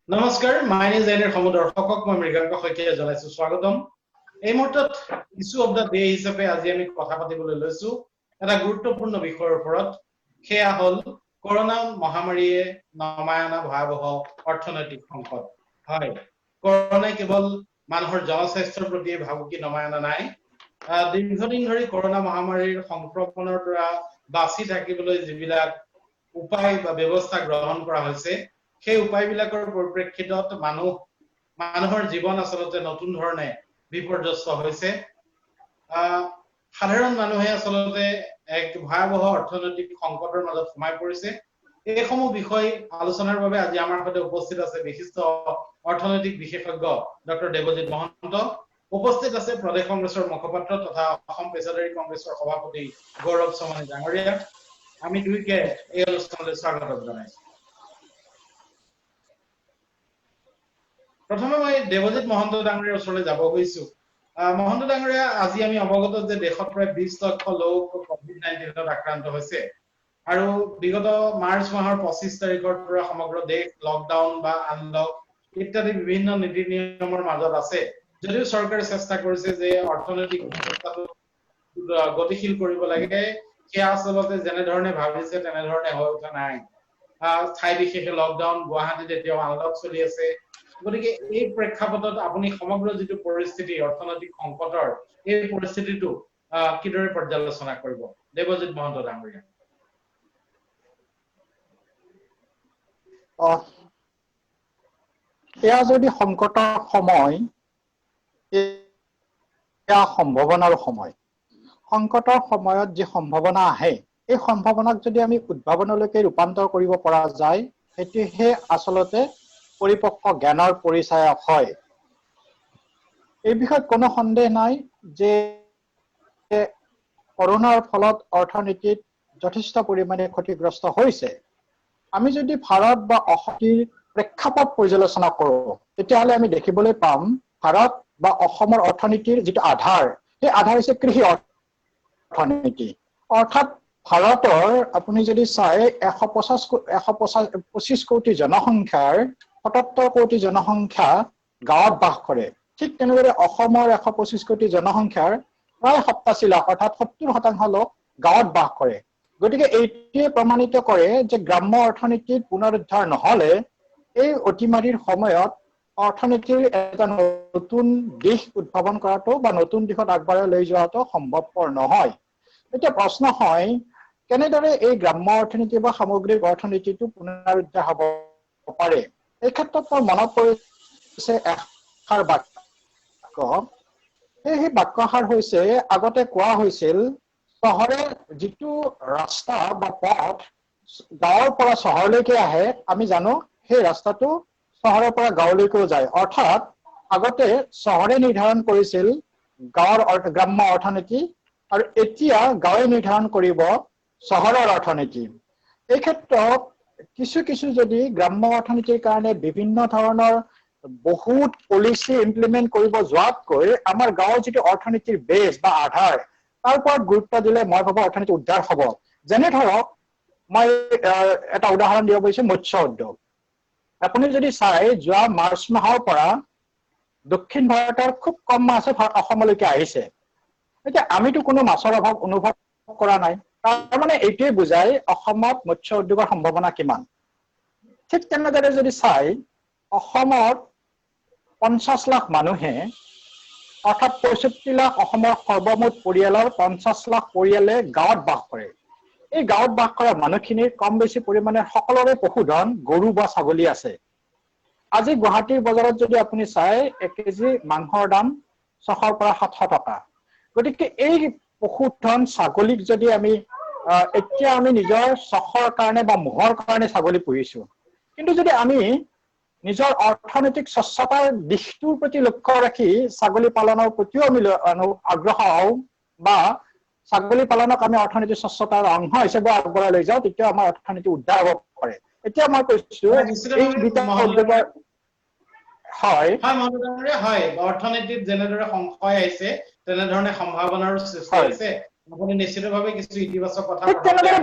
নমস্কাৰ মাইনে জাইনৰ সমদৰ্শকক মই মৃগাংক শইকীয়া জনাইছো স্বাগতম এই মুহূৰ্তত ইস্যু অফ দা ডে হিচাপে আজি আমি কথা পাতিবলৈ লৈছো এটা গুৰুত্বপূৰ্ণ বিষয়ৰ ওপৰত খেয়া হল কৰোনা মহামাৰীয়ে নমায়না ভয়াবহ অৰ্থনৈতিক সংকট হয় কৰোনাই কেৱল মানুহৰ জনস্বাস্থ্যৰ প্ৰতি ভাবুকি নমায়না নাই দীৰ্ঘদিন ধৰি কৰোনা মহামাৰীৰ সংক্ৰমণৰ পৰা বাচি থাকিবলৈ যিবিলাক উপায় বা ব্যৱস্থা গ্ৰহণ কৰা হৈছে সেই উপায়বিলাকৰ পৰিপ্ৰেক্ষিতত মানুহৰ জীৱন আসলতে নতুন ধৰণে বিপৰ্যস্ত হৈছে সাধাৰণ মানুহে আসলতে এক ভয়াবহ অৰ্থনৈতিক সংকটৰ মাজত সোমাই পৰিছে এই সমূহ বিষয় আলোচনাৰ বাবে আজি আমাৰ সৈতে উপস্থিত আছে বিশিষ্ট অৰ্থনৈতিক বিশেষজ্ঞ ডক্টৰ দেৱজিৎ মহন্ত উপস্থিত আছে প্ৰদেশ কংগ্ৰেছৰ মুখপাত্ৰ তথা অসম পেছাদাৰী কংগ্ৰেছৰ সভাপতি গৌৰৱ চমানী ডাঙৰীয়া আমি দুইকে এই অনুষ্ঠানলৈ স্বাগত জনাইছো প্ৰথমে মই দেৱজিৎ মহন্ত ডাঙৰীয়াৰ ওচৰলৈ যাব গৈছো মহন্ত ডাঙৰীয়া আজি আমি অৱগত যে দেশত প্ৰায় 20 লক্ষ লোক কোভিড-19ত আক্ৰান্ত হৈছে আৰু বিগত মাৰ্চ মাহৰ 25 তাৰিখৰ পৰা সমগ্ৰ দেশ লকডাউন বা আনলক ইত্যাদি বিভিন্ন নীতি নিয়মৰ মাজত আছে যদিও চৰকাৰে চেষ্টা কৰিছে যে অৰ্থনৈতিক ব্যৱস্থাটো গতিশীল কৰিব লাগে সেয়া আচলতে যেনে ধৰণে ভাবিছে তেনে ধৰণে হৈ উঠা নাই ঠাই বিশেষে লকডাউন গুৱাহাটীত এতিয়াও আনলক চলি আছে গতিকে এই প্ৰেক্ষাপটত আপুনি সমগ্ৰ যিটো পৰিস্থিতি অৰ্থনৈতিক সংকটৰ এই পৰিস্থিতিটো কিদৰে পৰ্যালোচনা কৰিব দেৱজিৎ মহন্ত ডাঙৰীয়া এয়া যদি সংকটৰ সময় এয়া সম্ভাৱনাৰ সময় সংকটৰ সময়ত যি সম্ভাৱনা আহে এই সম্ভাৱনাক যদি আমি উদ্ভাৱনলৈকে ৰূপান্তৰ কৰিব পৰা যায় সেটিহে আচলতে পৰিপক্ক জ্ঞানৰ পৰিচয় হয় এই বিষয়ত কোনো সন্দেহ নাই যে কৰোনাৰ ফলত অৰ্থনীতিত যথেষ্ট পৰিমাণে ক্ষতিগ্ৰস্ত হৈছে আমি যদি ভাৰত বা অসমৰ প্ৰেক্ষাপট পৰ্যালোচনা কৰোঁ তেতিয়াহ'লে আমি দেখিবলৈ পাম ভাৰত বা অসমৰ অৰ্থনীতিৰ যিটো আধাৰ সেই আধাৰ হৈছে কৃষি অৰ্থনীতি অৰ্থাৎ ভাৰতৰ আপুনি যদি চাই 125 কোটি জনসংখ্যাৰ 77 কোটি জনসংখ্যা গাঁৱত বাস কৰে ঠিক তেনেদৰে অসমৰ 125 কোটি জনসংখ্যাৰ প্ৰায় 87 লাখ অৰ্থাৎ 70% লোক গাঁৱত বাস কৰে গতিকে এইটোৱে প্ৰমাণিত কৰে যে গ্ৰাম্য অৰ্থনীতিৰ পুনৰুদ্ধাৰ নহলে এই অতিমাৰীৰ সময়ত অৰ্থনীতিৰ এটা নতুন দিশ উদ্ভাৱন কৰাটো বা নতুন দিশত আগবঢ়াই লৈ যোৱাটো সম্ভৱপৰ নহয় এতিয়া প্ৰশ্ন হয় কেনেদৰে এই গ্ৰাম্য অৰ্থনীতি বা সামগ্ৰিক অৰ্থনীতিটো পুনৰুদ্ধাৰ হ'ব পাৰে এই ক্ষেত্ৰত মোৰ মনত পৰিছে এষাৰ বাক্য সেই বাক্যষাৰ হৈছে আগতে কোৱা হৈছিল চহৰে যিটো ৰাস্তা বা পথ গাঁৱৰ পৰা চহৰলৈকে আহে আমি জানো সেই ৰাস্তাটো চহৰৰ পৰা গাঁৱলৈকেও যায় অৰ্থাৎ আগতে চহৰে নিৰ্ধাৰণ কৰিছিল গাঁৱৰ গ্ৰাম্য অৰ্থনীতি আৰু এতিয়া গাঁৱে নিৰ্ধাৰণ কৰিব চহৰৰ অৰ্থনীতি এই ক্ষেত্ৰত কিছু যদি গ্ৰাম্য অৰ্থনীতিৰ কাৰণে বিভিন্ন ধৰণৰ বহুত পলিচি ইমপ্লিমেন্ট কৰিব যোৱাতকৈ আমাৰ গাঁৱৰ যিটো অৰ্থনীতিৰ বেছ বা আধাৰ তাৰ ওপৰত গুৰুত্ব দিলে মই ভাবো অৰ্থনীতি উদ্ধাৰ হ'ব যেনে ধৰক মই এটা উদাহৰণ দিব বিচাৰিছো মৎস্য উদ্যোগ আপুনি যদি চাই যোৱা মাৰ্চ মাহৰ পৰা দক্ষিণ ভাৰতৰ খুব কম মাছ অসমলৈকে আহিছে এতিয়া আমিতো কোনো মাছৰ অভাৱ অনুভৱ কৰা নাই তাৰ মানে এইটোৱে বুজায় অসমত মৎস্য উদ্যোগৰ সম্ভাৱনা কিমান ঠিক তেনেদৰে যদি চাই অসমত 50 লাখ মানুহে অৰ্থাৎ 65 লাখ অসমৰ সৰ্বমুঠ পৰিয়ালৰ 50 লাখ পৰিয়ালে গাঁৱত বাস কৰে এই গাঁৱত বাস কৰা মানুহখিনিৰ কম বেছি পৰিমাণে সকলোৰে পশুধন গৰু বা ছাগলী আছে আজি গুৱাহাটীৰ বজাৰত যদি আপুনি চাই 1 কেজি মাংসৰ দাম 600 পৰা 700 টকা গতিকে এই পশুধন ছাগলীক যদি আমি এতিয়া আমি নিজৰ চখৰ কাৰণে বা মোহৰ কাৰণে ছাগলী পুহিছো কিন্তু যদি আমি নিজৰ অৰ্থনৈতিক স্বচ্ছতাৰ দিশটোৰ প্ৰতি লক্ষ্য ৰাখি ছাগলী পালনৰ প্ৰতিও আমি আগ্ৰহ হওঁ বা ছাগলী পালনক আমি অৰ্থনৈতিক স্বচ্ছতাৰ অংশ হিচাপে আগবঢ়াই লৈ যাওঁ তেতিয়া আমাৰ অৰ্থনীতি উদ্ধাৰ হ'ব পাৰে এতিয়া মই কৈছো এই দুটা উদ্যোগৰ হয় হয় অৰ্থনীতিত যেনেদৰে সংশয় আহিছে তেনেধৰণে সম্ভাৱনাৰো সৃষ্টি হৈছে আপুনি নিশ্চিতভাৱে কিছু ইতিবাচক কথা তেনেদৰে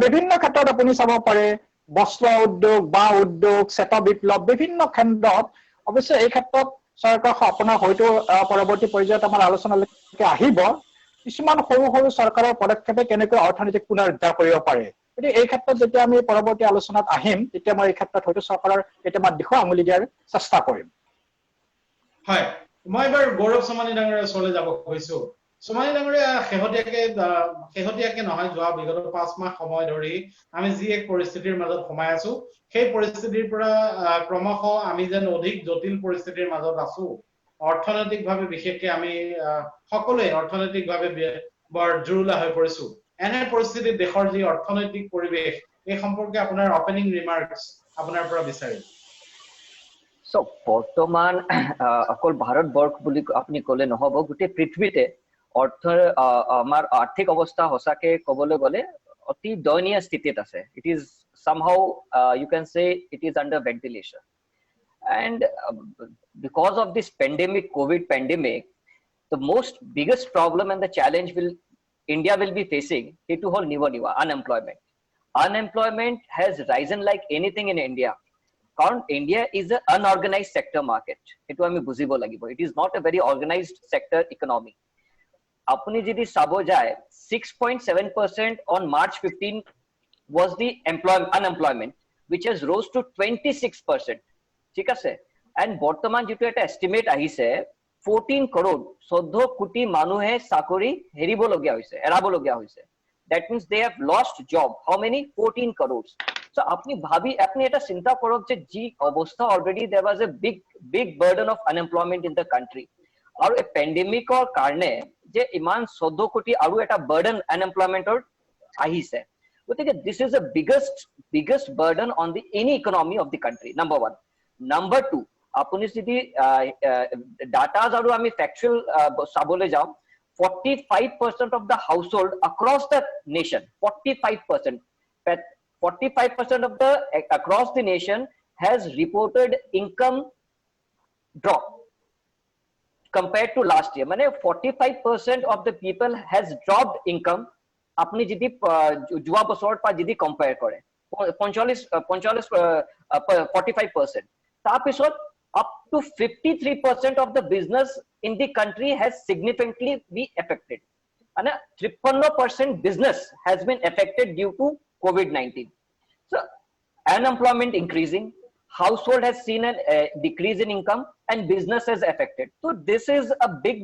বিভিন্ন ক্ষেত্ৰত আপুনি চাব পাৰে বস্ত্ৰ উদ্যোগ, বাঁহ উদ্যোগ, শ্বেত বিপ্লৱ বিভিন্ন কেন্দ্ৰত অৱশ্যে এই ক্ষেত্ৰত চৰকাৰ আপোনাৰ হয়তো পৰৱৰ্তী পৰ্যায়ত আমাৰ আলোচনালৈকে আহিব কিছুমান সৰু সৰু চৰকাৰৰ পদক্ষেপে কেনেকৈ অৰ্থনৈতিক পুনৰুদ্ধাৰ কৰিব পাৰে গতিকে এই ক্ষেত্ৰত যেতিয়া আমি পৰৱৰ্তী আলোচনাত আহিম তেতিয়া মই এই ক্ষেত্ৰত হয়তো চৰকাৰৰ কেইটামান দিশৰ আঙুলি দিয়াৰ চেষ্টা কৰিম হয় মই এবাৰ গৌৰৱ চমানী ডাঙৰীয়াৰ ওচৰলৈ যাব খুজিছো চমানী ডাঙৰীয়া শেহতীয়াকে নহয় যোৱা বিগত 5 মাহ সময় ধৰি আমি যি এক পৰিস্থিতিৰ মাজত সোমাই আছো সেই পৰিস্থিতিৰ পৰা ক্ৰমশ আমি যেন অধিক জটিল পৰিস্থিতিৰ মাজত আছো অৰ্থনৈতিকভাৱে বিশেষকৈ আমি সকলোৱে অৰ্থনৈতিকভাৱে বৰ জুৰুলা হৈ পৰিছো এনে পৰিস্থিতিত দেশৰ যি অৰ্থনৈতিক পৰিৱেশ এই সম্পৰ্কে আপোনাৰ ওপেনিং ৰিমাৰ্কস আপোনাৰ পৰা বিচাৰিম So, বৰ্তমান অকল ভাৰতবৰ্ষ বুলি আপুনি ক'লে নহব গোটেই পৃথিৱীতে আমাৰ আৰ্থিক অৱস্থা সঁচাকে ক'বলৈ গ'লে অতি দয়নীয় স্থিতিত আছে it is somehow you can say it is under ventilation and because of this pandemic covid pandemic the most biggest problem and the challenge India will be facing it whole unemployment has risen like anything in India কাৰণ India is an unorganized sector market এটো আমি বুজিব লাগিব it is not a very organized sector economy আপুনি যদি চাব যায় 6.7% on March 15 was the unemployment which has rose to 26% ঠিক আছে and বৰ্তমান যেটো এটা এস্টিমেট আহিছে 14 crore 14 কোটি মানুহে চাকৰি হেৰিবলগীয়া হৈছে এৰাবলগীয়া হৈছে that means they have lost job how many 14 crores so apni eta chinta korok je ji obostha already there was a big burden of unemployment in the country aru a pandemic or karne je iman 14 koti aru eta burden unemployment or ahise gotike this is the biggest burden on the any economy of the country number 1 number 2 apuni jodi data aru ami factual sabole jao 45% of the household across the nation 45% of the across the nation has reported income drop compared to last year mane 45% of the people has dropped income apni jodi jua bosor pa jodi compare kore 45% tar pisot up to 53% of the business in the country has significantly been affected and 53% business has been affected due to COVID-19 so unemployment increasing household has seen a decrease in income and business is affected so this is a big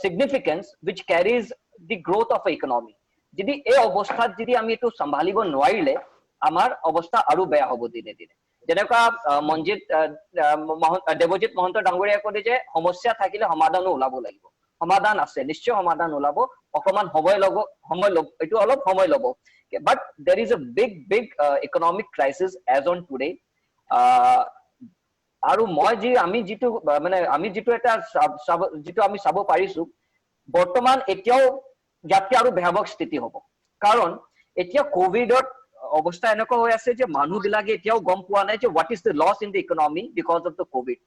significance which carries the growth of the economy jodi ei obostha jodi ami etu sambhalibo noarile amar obostha aru beya hobo dine dine যেনেকা মঞ্জিত দেৱজিত মহন্ত ডাঙৰীয়া কলে যে সমস্যা থাকিলে সমাধানো ওলাব লাগিব সমাধান আছে নিশ্চয় সমাধান ওলাব অকমান সময় লব এটো অলপ সময় লব but there is a big economic crisis as on today আৰু মই যি আমি যেটো মানে আমি যেটো এটা যেটো আমি চাব পাৰিছো বৰ্তমান এতিয়াও যাতে আৰু ভয়াৱহ স্থিতি হ'ব কাৰণ এতিয়া কোভিডত অৱস্থা এনেকুৱা হৈ আছে যে মানুহ বিলাকে এতিয়াও গম পোৱা নাই যে what is the loss in the economy because of the covid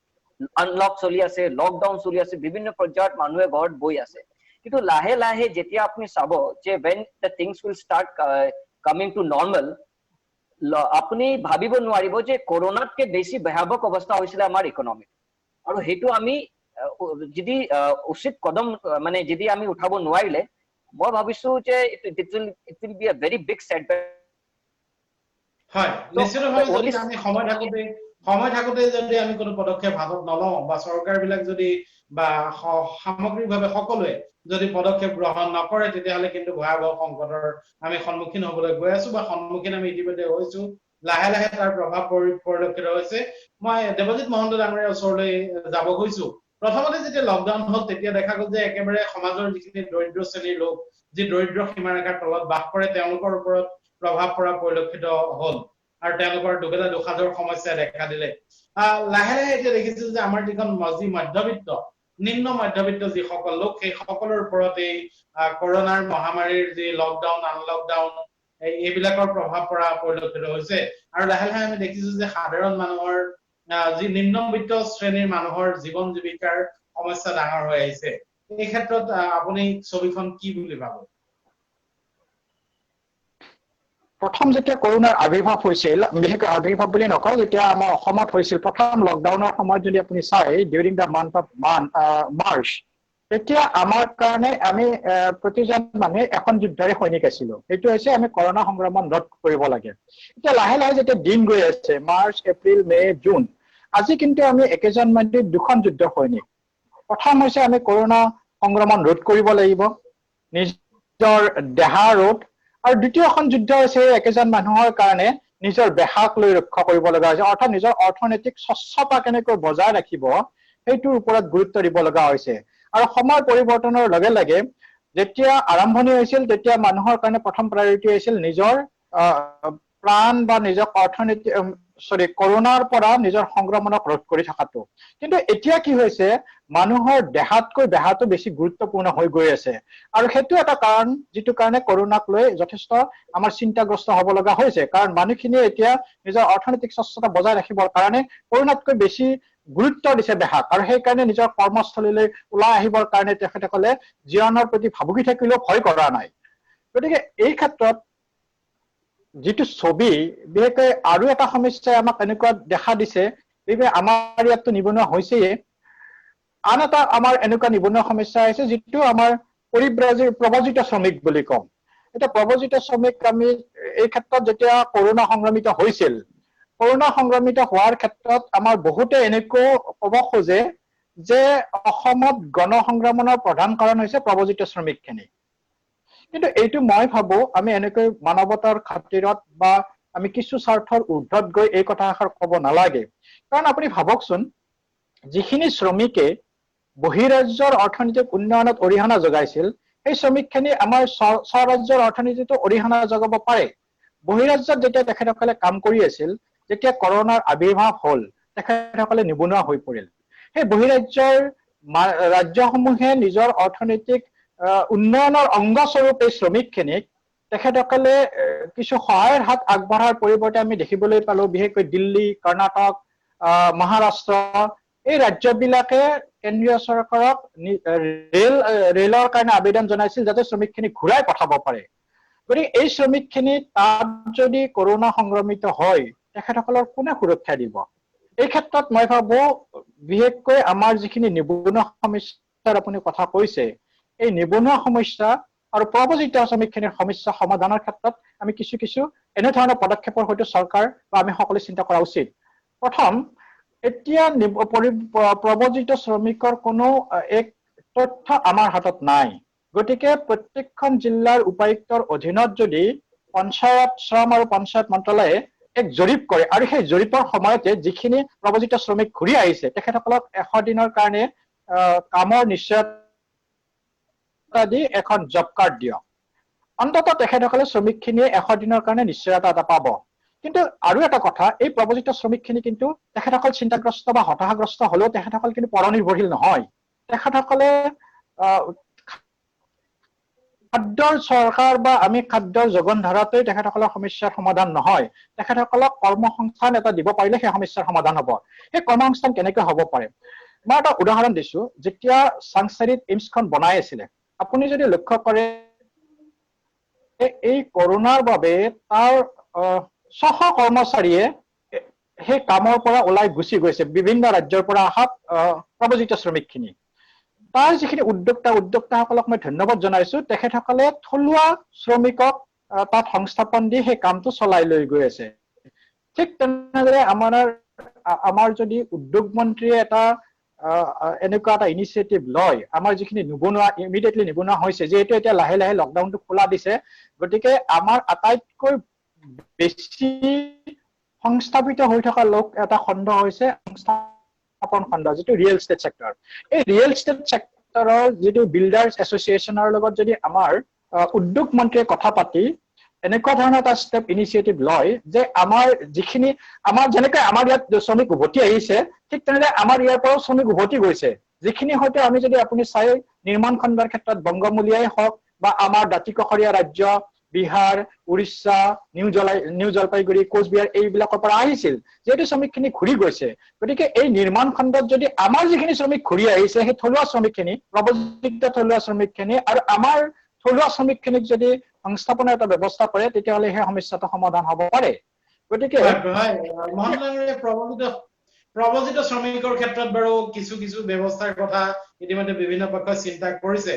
unlock চলি আছে লকডাউন চলি আছে বিভিন্ন পৰ্যায়ত মানুহে ঘৰত বৈ আছে কিন্তু লাহে লাহে যেতিয়া আপুনি চাব যে when the things will start coming to normal আপুনি ভাবিব নোৱাৰিব যে কৰোনাতকে বেছি ভয়াৱহ অৱস্থা হৈছিল আমাৰ ইকোনমি আৰু হেতু আমি যদি উচিত কদম মানে যদি আমি উঠাব নোৱাৰিলে মই ভাবিছো যে it will be a very big setback হয় নিশ্চিতভাৱে যদি আমি সময় থাকোতে যদি আমি কোনো পদক্ষেপ হাতত নলওঁ বা চৰকাৰ বিলাক যদি বা সামগ্ৰিকভাৱে সকলোৱে যদি পদক্ষেপ গ্ৰহণ নকৰে তেতিয়াহলে কিন্তু ভয়াৱহ সংকটৰ আমি সন্মুখীন হ'বলৈ গৈ আছো বা সন্মুখীন আমি ইতিমধ্যে হৈছো লাহে লাহে তাৰ প্ৰভাৱ পৰিলক্ষিত হৈছে মই দেৱজিত মহন্ত ডাঙৰীয়াৰ ওচৰলৈ যাব গৈছো প্ৰথমতে যেতিয়া লকডাউন হ'ল তেতিয়া দেখা গ'ল যে একেবাৰে সমাজৰ যিখিনি দৰিদ্ৰ শ্ৰেণীৰ লোক যি দৰিদ্ৰ সীমাৰেখাৰ তলত বাস কৰে তেওঁলোকৰ ওপৰত প্ৰভাৱ পৰা পৰিলক্ষিত হ'ল আৰু তেওঁলোকৰ দুবেলা দুসাজৰ সমস্যা দেখা দিলে লাহে লাহে এতিয়া দেখিছো যে আমাৰ যিখন মধ্যবিত্ত নিম্ন মধ্যবিত্ত যিসকল লোক সেই সকলৰ ওপৰত এই কৰোনাৰ মহামাৰীৰ যি লকডাউন আনলকডাউন এইবিলাকৰ প্ৰভাৱ পৰা পৰিলক্ষিত হৈছে আৰু লাহে লাহে আমি দেখিছো যে সাধাৰণ মানুহৰ যি নিম্নবিত্ত শ্ৰেণীৰ মানুহৰ জীৱন জীৱিকাৰ সমস্যা ডাঙৰ হৈ আহিছে এই ক্ষেত্ৰত আপুনি ছবিখন কি বুলি ভাবে প্ৰথম যেতিয়া কৰোনাৰ আবিৰ্ভাৱ হৈছিল, বিশেষকৈ আবিৰ্ভাৱ বুলি নকওঁ, যেতিয়া আমাৰ অসমত হৈছিল প্ৰথম লকডাউনৰ সময়ত যদি আপুনি চাই during the month of March, তেতিয়া আমাৰ কাৰণে আমি প্ৰতিজন মানুহে এখন যুদ্ধৰে সৈনিক আছিলো। সেইটো হৈছে আমি কৰোনা সংক্ৰমণ ৰোধ কৰিব লাগে। এতিয়া লাহে লাহে যেতিয়া দিন গৈ আছে, মাৰ্চ, এপ্ৰিল, মে, জুন, আজি কিন্তু আমি একেজন মানুহে দুখন যুদ্ধৰ সৈনিক। প্ৰথম হৈছে আমি কৰোনা সংক্ৰমণ ৰোধ কৰিব লাগিব, নিজৰ দেহা ৰোধ, আৰু দ্বিতীয়খন যুদ্ধ হৈছে একেজন মানুহৰ কাৰণে নিজৰ দেহাক লৈ ৰক্ষা কৰিব লগা হৈছে, অৰ্থাৎ নিজৰ অৰ্থনৈতিক স্বচ্ছতা কেনেকৈ বজাই ৰাখিব সেইটোৰ ওপৰত গুৰুত্ব দিব লগা হৈছে। আৰু সময় পৰিৱৰ্তনৰ লগে লগে যেতিয়া আৰম্ভণি হৈছিল তেতিয়া মানুহৰ কাৰণে প্ৰথম প্ৰায়ৰিটি হৈছিল নিজৰ প্ৰাণ বা নিজৰ অৰ্থনীতি কৰোনাৰ পৰা নিজৰ সংক্ৰমণক ৰোধ কৰি থকাটো। কিন্তু এতিয়া কি হৈছে, মানুহৰ দেহাতকৈ দেহাটো বেছি গুৰুত্বপূৰ্ণ হৈ গৈ আছে, আৰু সেইটো এটা কাৰণ যিটো কাৰণে কৰোনাক লৈ যথেষ্ট আমাৰ চিন্তাগ্ৰস্ত হ'ব লগা হৈছে। কাৰণ মানুহখিনিয়ে এতিয়া নিজৰ অৰ্থনৈতিক স্বচ্ছতা বজাই ৰাখিবৰ কাৰণে কৰোনাতকৈ বেছি গুৰুত্ব দিছে দেহাক, আৰু সেইকাৰণে নিজৰ কৰ্মস্থলীলৈ ওলাই আহিবৰ কাৰণে তেখেতসকলে জীৱনৰ প্ৰতি ভাবুকি থাকিলেও ভয় কৰা নাই। গতিকে এই ক্ষেত্ৰত যিটো ছবি, বিশেষকৈ আৰু এটা সমস্যাই আমাক এনেকুৱা দেখা দিছে, আমাৰ ইয়াততো নিবনুৱা হৈছেই, আন এটা আমাৰ এনেকুৱা নিবনুৱা সমস্যা হৈছে যিটো আমাৰ প্ৰব্ৰজিত শ্ৰমিক বুলি কওঁ। এতিয়া প্ৰব্ৰজিত শ্ৰমিক আমি এই ক্ষেত্ৰত যেতিয়া কৰোনা সংক্ৰমিত হৈছিল, কৰোনা সংক্ৰমিত হোৱাৰ ক্ষেত্ৰত আমাৰ বহুতে এনেকৈ ক'ব খোজে যে অসমত গণসংক্ৰমণৰ প্ৰধান কাৰণ হৈছে প্ৰব্ৰজিত শ্ৰমিকখিনি। কিন্তু এইটো মই ভাবো আমি এনেকৈ মানৱতাৰ খাতিৰত বা আমি কিছু স্বাৰ্থৰ ঊৰ্ধত গৈ এই কথাষাৰ ক'ব নালাগে। কাৰণ আপুনি ভাবকচোন, যিখিনি শ্ৰমিকে বহিৰাজ্যৰ অৰ্থনৈতিক উন্নয়নত অৰিহণা যোগাইছিল, সেই শ্ৰমিকখিনি আমাৰ স্বৰাজ্যৰ অৰ্থনীতিতো অৰিহণা যোগাব পাৰে। বহিৰাজ্যত যেতিয়া তেখেতসকলে কাম কৰি আছিল, যেতিয়া কৰোনাৰ আবিৰ্ভাৱ হ'ল, তেখেতসকলে নিবনুৱা হৈ পৰিল। সেই বহিৰাজ্যৰ ৰাজ্যসমূহে নিজৰ অৰ্থনৈতিক উন্নয়নৰ অংগস্বৰূপ এই শ্ৰমিকখিনিক তেখেতসকলে কিছু সহায়ৰ হাত আগবঢ়াৰ পৰিৱৰ্তে আমি দেখিবলৈ পালো, বিশেষকৈ দিল্লী, কৰ্ণাটক, মহাৰাষ্ট্ৰ, এই ৰাজ্যবিলাকে কেন্দ্ৰীয় চৰকাৰক ৰেলৰ কাৰণে আবেদন জনাইছিল যাতে শ্ৰমিকখিনি ঘূৰাই পঠাব পাৰে। গতিকে এই শ্ৰমিকখিনি তাত যদি কৰোনা সংক্ৰমিত হয়, তেখেতসকলৰ কোনে সুৰক্ষা দিব? এই ক্ষেত্ৰত মই ভাবো বিশেষকৈ আমাৰ যিখিনি নিবনুৱা সমস্যাৰ আপুনি কথা কৈছে, এই নিবনুৱা সমস্যা আৰু প্ৰব্ৰজিত শ্ৰমিকখিনিৰ সমস্যা সমাধানৰ ক্ষেত্ৰত আমি কিছু কিছু এনেধৰণৰ পদক্ষেপৰ হয়তো চৰকাৰ বা আমি সকলোৱে চিন্তা কৰা উচিত। প্ৰথম, এতিয়া প্ৰব্ৰজিত শ্ৰমিকৰ কোনো এক তথ্য আমাৰ হাতত নাই। গতিকে প্ৰত্যেকখন জিলাৰ উপায়ুক্তৰ অধীনত যদি পঞ্চায়ত শ্ৰম আৰু পঞ্চায়ত মন্ত্ৰালয়ে এক জৰীপ কৰে, আৰু সেই জৰীপৰ সময়তে যিখিনি প্ৰব্ৰজিত শ্ৰমিক ঘূৰি আহিছে তেখেতসকলক 100 দিনৰ কাৰণে কামৰ নিশ্চয়তা দি এখন জব কাৰ্ড দিয়ক। অন্ততঃ তেখেতসকলে শ্ৰমিকখিনিয়ে 100 দিনৰ কাৰণে নিশ্চয়তা এটা পাব। কিন্তু আৰু এটা কথা, এই প্ৰব্ৰজিত শ্ৰমিকখিনি কিন্তু তেখেতসকল চিন্তাগ্ৰস্ত বা হতাশাগ্ৰস্ত হলেও তেখেতসকল কিন্তু পৰনিৰ্ভৰশীল নহয়। তেখেতসকলে খাদ্যৰ চৰকাৰ বা আমি খাদ্যৰ যোগান ধৰাটোৱে তেখেতসকলৰ সমস্যাৰ সমাধান নহয়। তেখেতসকলক কৰ্মসংস্থান এটা দিব পাৰিলে সেই সমস্যাৰ সমাধান হ'ব। সেই কৰ্মসংস্থান কেনেকৈ হ'ব পাৰে, মই এটা উদাহৰণ দিছো। যেতিয়া চাংচাৰিত এইমছখন বনাই আছিলে, আপুনি যদি লক্ষ্য কৰে এই কৰোনাৰ বাবে তাৰ 600 কৰ্মচাৰীয়ে সেই কামৰ পৰা ওলাই গুচি গৈছে, বিভিন্ন ৰাজ্যৰ পৰা অহা প্ৰব্ৰজিত শ্ৰমিকখিনি। তাৰ যিখিনি উদ্যোক্তাসকলক মই ধন্যবাদ জনাইছো, তেখেতসকলে থলুৱা শ্ৰমিকক তাত সংস্থাপন দি সেই কামটো চলাই লৈ গৈ আছে। ঠিক তেনেদৰে আমাৰ যদি উদ্যোগ মন্ত্ৰীয়ে এটা এনেকুৱা এটা ইনিচিয়েটিভ লয়, আমাৰ যিখিনি নিবনুৱা ইমিডিয়েটলি নিবনুৱা হৈছে, যিহেতু এতিয়া লাহে লাহে লকডাউনটো খোলা দিছে, গতিকে আমাৰ আটাইতকৈ বেছি সংস্থাপিত হৈ থকা লোক এটা খণ্ড হৈছে সংস্থাপন খণ্ড, যিটো ৰিয়েল এষ্টেট চেক্টৰ। এই ৰিয়েল এষ্টেট চেক্টৰৰ যিটো বিল্ডাৰ্ছ এছ'চিয়েশ্যনৰ লগত যদি আমাৰ উদ্যোগ মন্ত্ৰীয়ে কথা পাতি এনেকুৱা ধৰণৰ এটা ষ্টেপ ইনিচিয়েটিভ লয় যে আমাৰ যিখিনি যেনেকৈ আমাৰ ইয়াত শ্ৰমিক উভতি আহিছে, ঠিক তেনেদৰে আমাৰ ইয়াৰ পৰাও শ্ৰমিক উভতি গৈছে, যিখিনি হয়তো আমি যদি আপুনি চাই নিৰ্মাণ খণ্ডৰ ক্ষেত্ৰত বংগমূলীয়াই হওক বা আমাৰ দাঁতিকাষৰীয়া ৰাজ্য বিহাৰ, উৰিষ্যা, নিউ জলপাইগুৰি, কোচবিহাৰ এইবিলাকৰ পৰা আহিছিল, যিহেতু শ্ৰমিকখিনি ঘূৰি গৈছে। গতিকে এই নিৰ্মাণ খণ্ডত যদি আমাৰ যিখিনি শ্ৰমিক ঘূৰি আহিছে, সেই থলুৱা শ্ৰমিকখিনি, প্ৰব্ৰজিত থলুৱা শ্ৰমিকখিনি আৰু আমাৰ থলুৱা শ্ৰমিকখিনিক যদি সংস্থাপনৰ এটা ব্যৱস্থা কৰে তেতিয়াহ'লে সেই সমস্যাটো সমাধান হ'ব পাৰে গতিকে মহন্ত ডাঙৰীয়া প্ৰব্ৰজিত শ্ৰমিকৰ ক্ষেত্ৰত বাৰু কিছু কিছু ব্যৱস্থাৰ কথা ইতিমধ্যে বিভিন্ন পক্ষই চিন্তা কৰিছে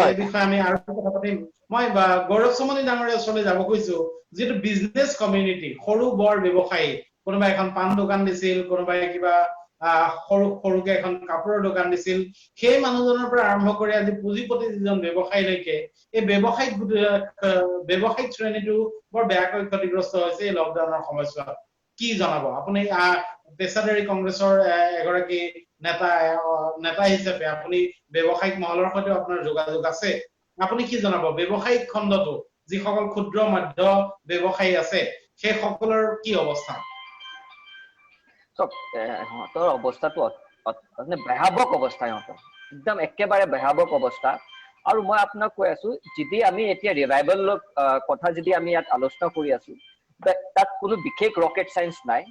এই বিষয়ে আমি আৰু কথা পাতিম মই গৌৰৱ চমনি ডাঙৰীয়া ওচৰলৈ যাব খুজিছো যিটো বিজনেছ কমিউনিটি সৰু বৰ ব্যৱসায়ী কোনোবাই এখন পান দোকান দিছিল কোনোবাই কিবা সৰুকে এখন কাপোৰৰ দোকান দিছিল সেই মানুহজনৰ পৰা আৰম্ভ কৰি আজি পুঁজিপতি যিজন ব্যৱসায়ীলৈকে এই ব্যৱসায়িক শ্ৰেণীটো বৰ বেয়াকৈ ক্ষতিগ্ৰস্ত হৈছে এই লকডাউনৰ সময়ছোৱাত কি জনাব আপুনি পেছাদাৰী কংগ্ৰেছৰ এগৰাকী নেতা হিচাপে আপুনি ব্যৱসায়িক মহলৰ সৈতে আপোনাৰ যোগাযোগ আছে আপুনি কি জনাব ব্যৱসায়িক খণ্ডটো যিসকল ক্ষুদ্ৰ মধ্য ব্যৱসায়ী আছে সেই সকলৰ কি অৱস্থা সিহঁতৰ অৱস্থাটো মানে ভয়াৱহ অৱস্থা সিহঁতৰ একদম একেবাৰে ভয়াৱহ অৱস্থা আৰু মই আপোনাক কৈ আছো যদি আমি এতিয়া ৰিভাইভেলৰ কথা যদি আমি ইয়াত আলোচনা কৰি আছো তাত কোনো বিশেষ ৰকেট সায়েন্স নাই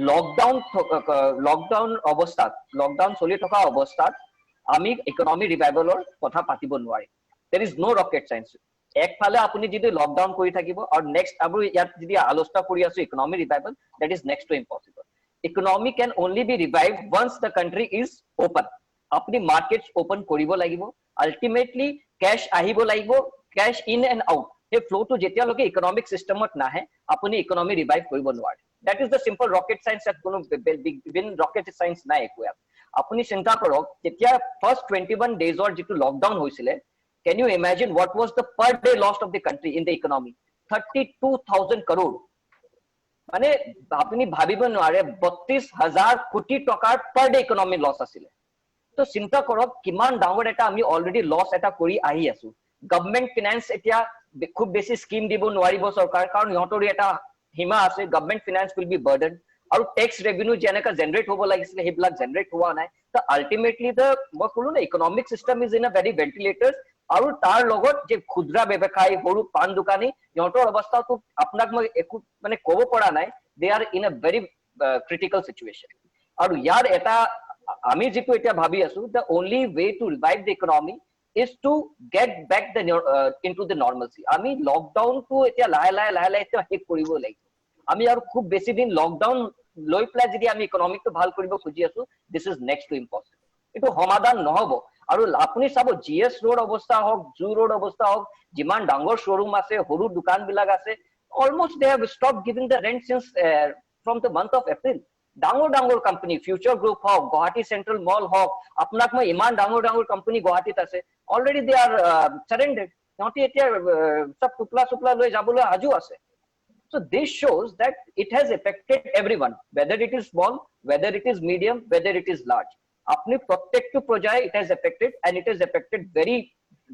লকডাউন অৱস্থাত লকডাউন চলি থকা অৱস্থাত আমি ইকনমি ৰিভাইভেলৰ কথা পাতিব নোৱাৰিম there is no rocket science একফালে আপুনি যদি লকডাউন কৰি থাকিব আৰু নেক্সট আমি ইয়াত যদি আলোচনা কৰি আছো economy revival that is next to impossible economy can only be revived once the country is open apni markets open koribo lagibo ultimately cash ahibo lagibo cash in and out he flow to jetia loke economic system ot nahe apni economy revive koribo nware that is the simple rocket science at kono big rocket science nai ekoya apni chinta korok jetia first 21 days or jitu lockdown hoisile can you imagine what was the per day loss of the country in the economy 32000 crore মানে আপনি ভাবিব নোৱাৰে 32000 কোটি টকাৰ per day economy loss আছিল তো চিন্তা কৰক কিমান ডাঙৰ এটা আমি অলৰেডি লছ এটা কৰি আহি আছো গভৰ্নমেন্ট ফাইনান্স এতিয়া খুব বেছি স্কিম দিব নোৱাৰিব চৰকাৰ কাৰণ ইহঁতৰ এটা হিমা আছে government finance will be burden আৰু টেক্স ৰেভিনিউ যেনেকা জেনাৰেট হ'ব লাগিছিল হেবিলাক জেনাৰেট হোৱা নাই তো আল্টিমেটলি দা মই ক'লো না economic system is in a very ventilators আৰু তাৰ লগত যে ক্ষুদ্ৰ ব্যৱসায়ী সৰু পান দোকানী ইহঁতৰ অৱস্থাটো আপোনাক মই একো মানে ক'ব পৰা নাই they are in a very critical situation আৰু ইয়াৰ এটা আমি যেটো এতিয়া ভাবি আছো the only way to revive the economy is to get back into the normalcy আমি লকডাউন তো এতিয়া লাহে লাহে এটা হেক কৰিব লাগিব আমি আৰু খুব বেছি দিন লকডাউন লৈ প্লাই যদি আমি ইকনমিকটো ভাল কৰিব খুজি আছো this is next to impossible এটো সমাধান নহব আৰু আপুনি চাব জিএস ৰোড অৱস্থা হওক জু ৰোড অৱস্থা হওক যিমান ডাঙৰ শ্বৰুম আছে সৰু দোকান বিলাক আছে almost they have stopped giving the rent since from the month of April ডাঙৰ company future group hawk Guwahati central mall hawk apnak moi iman ডাঙৰ company Guwahati ase already they are surrendered not etia sab supla loi jabole aju ase so this shows that it has affected everyone whether it is small whether it is medium whether it is large apni protective project it has affected and it has affected very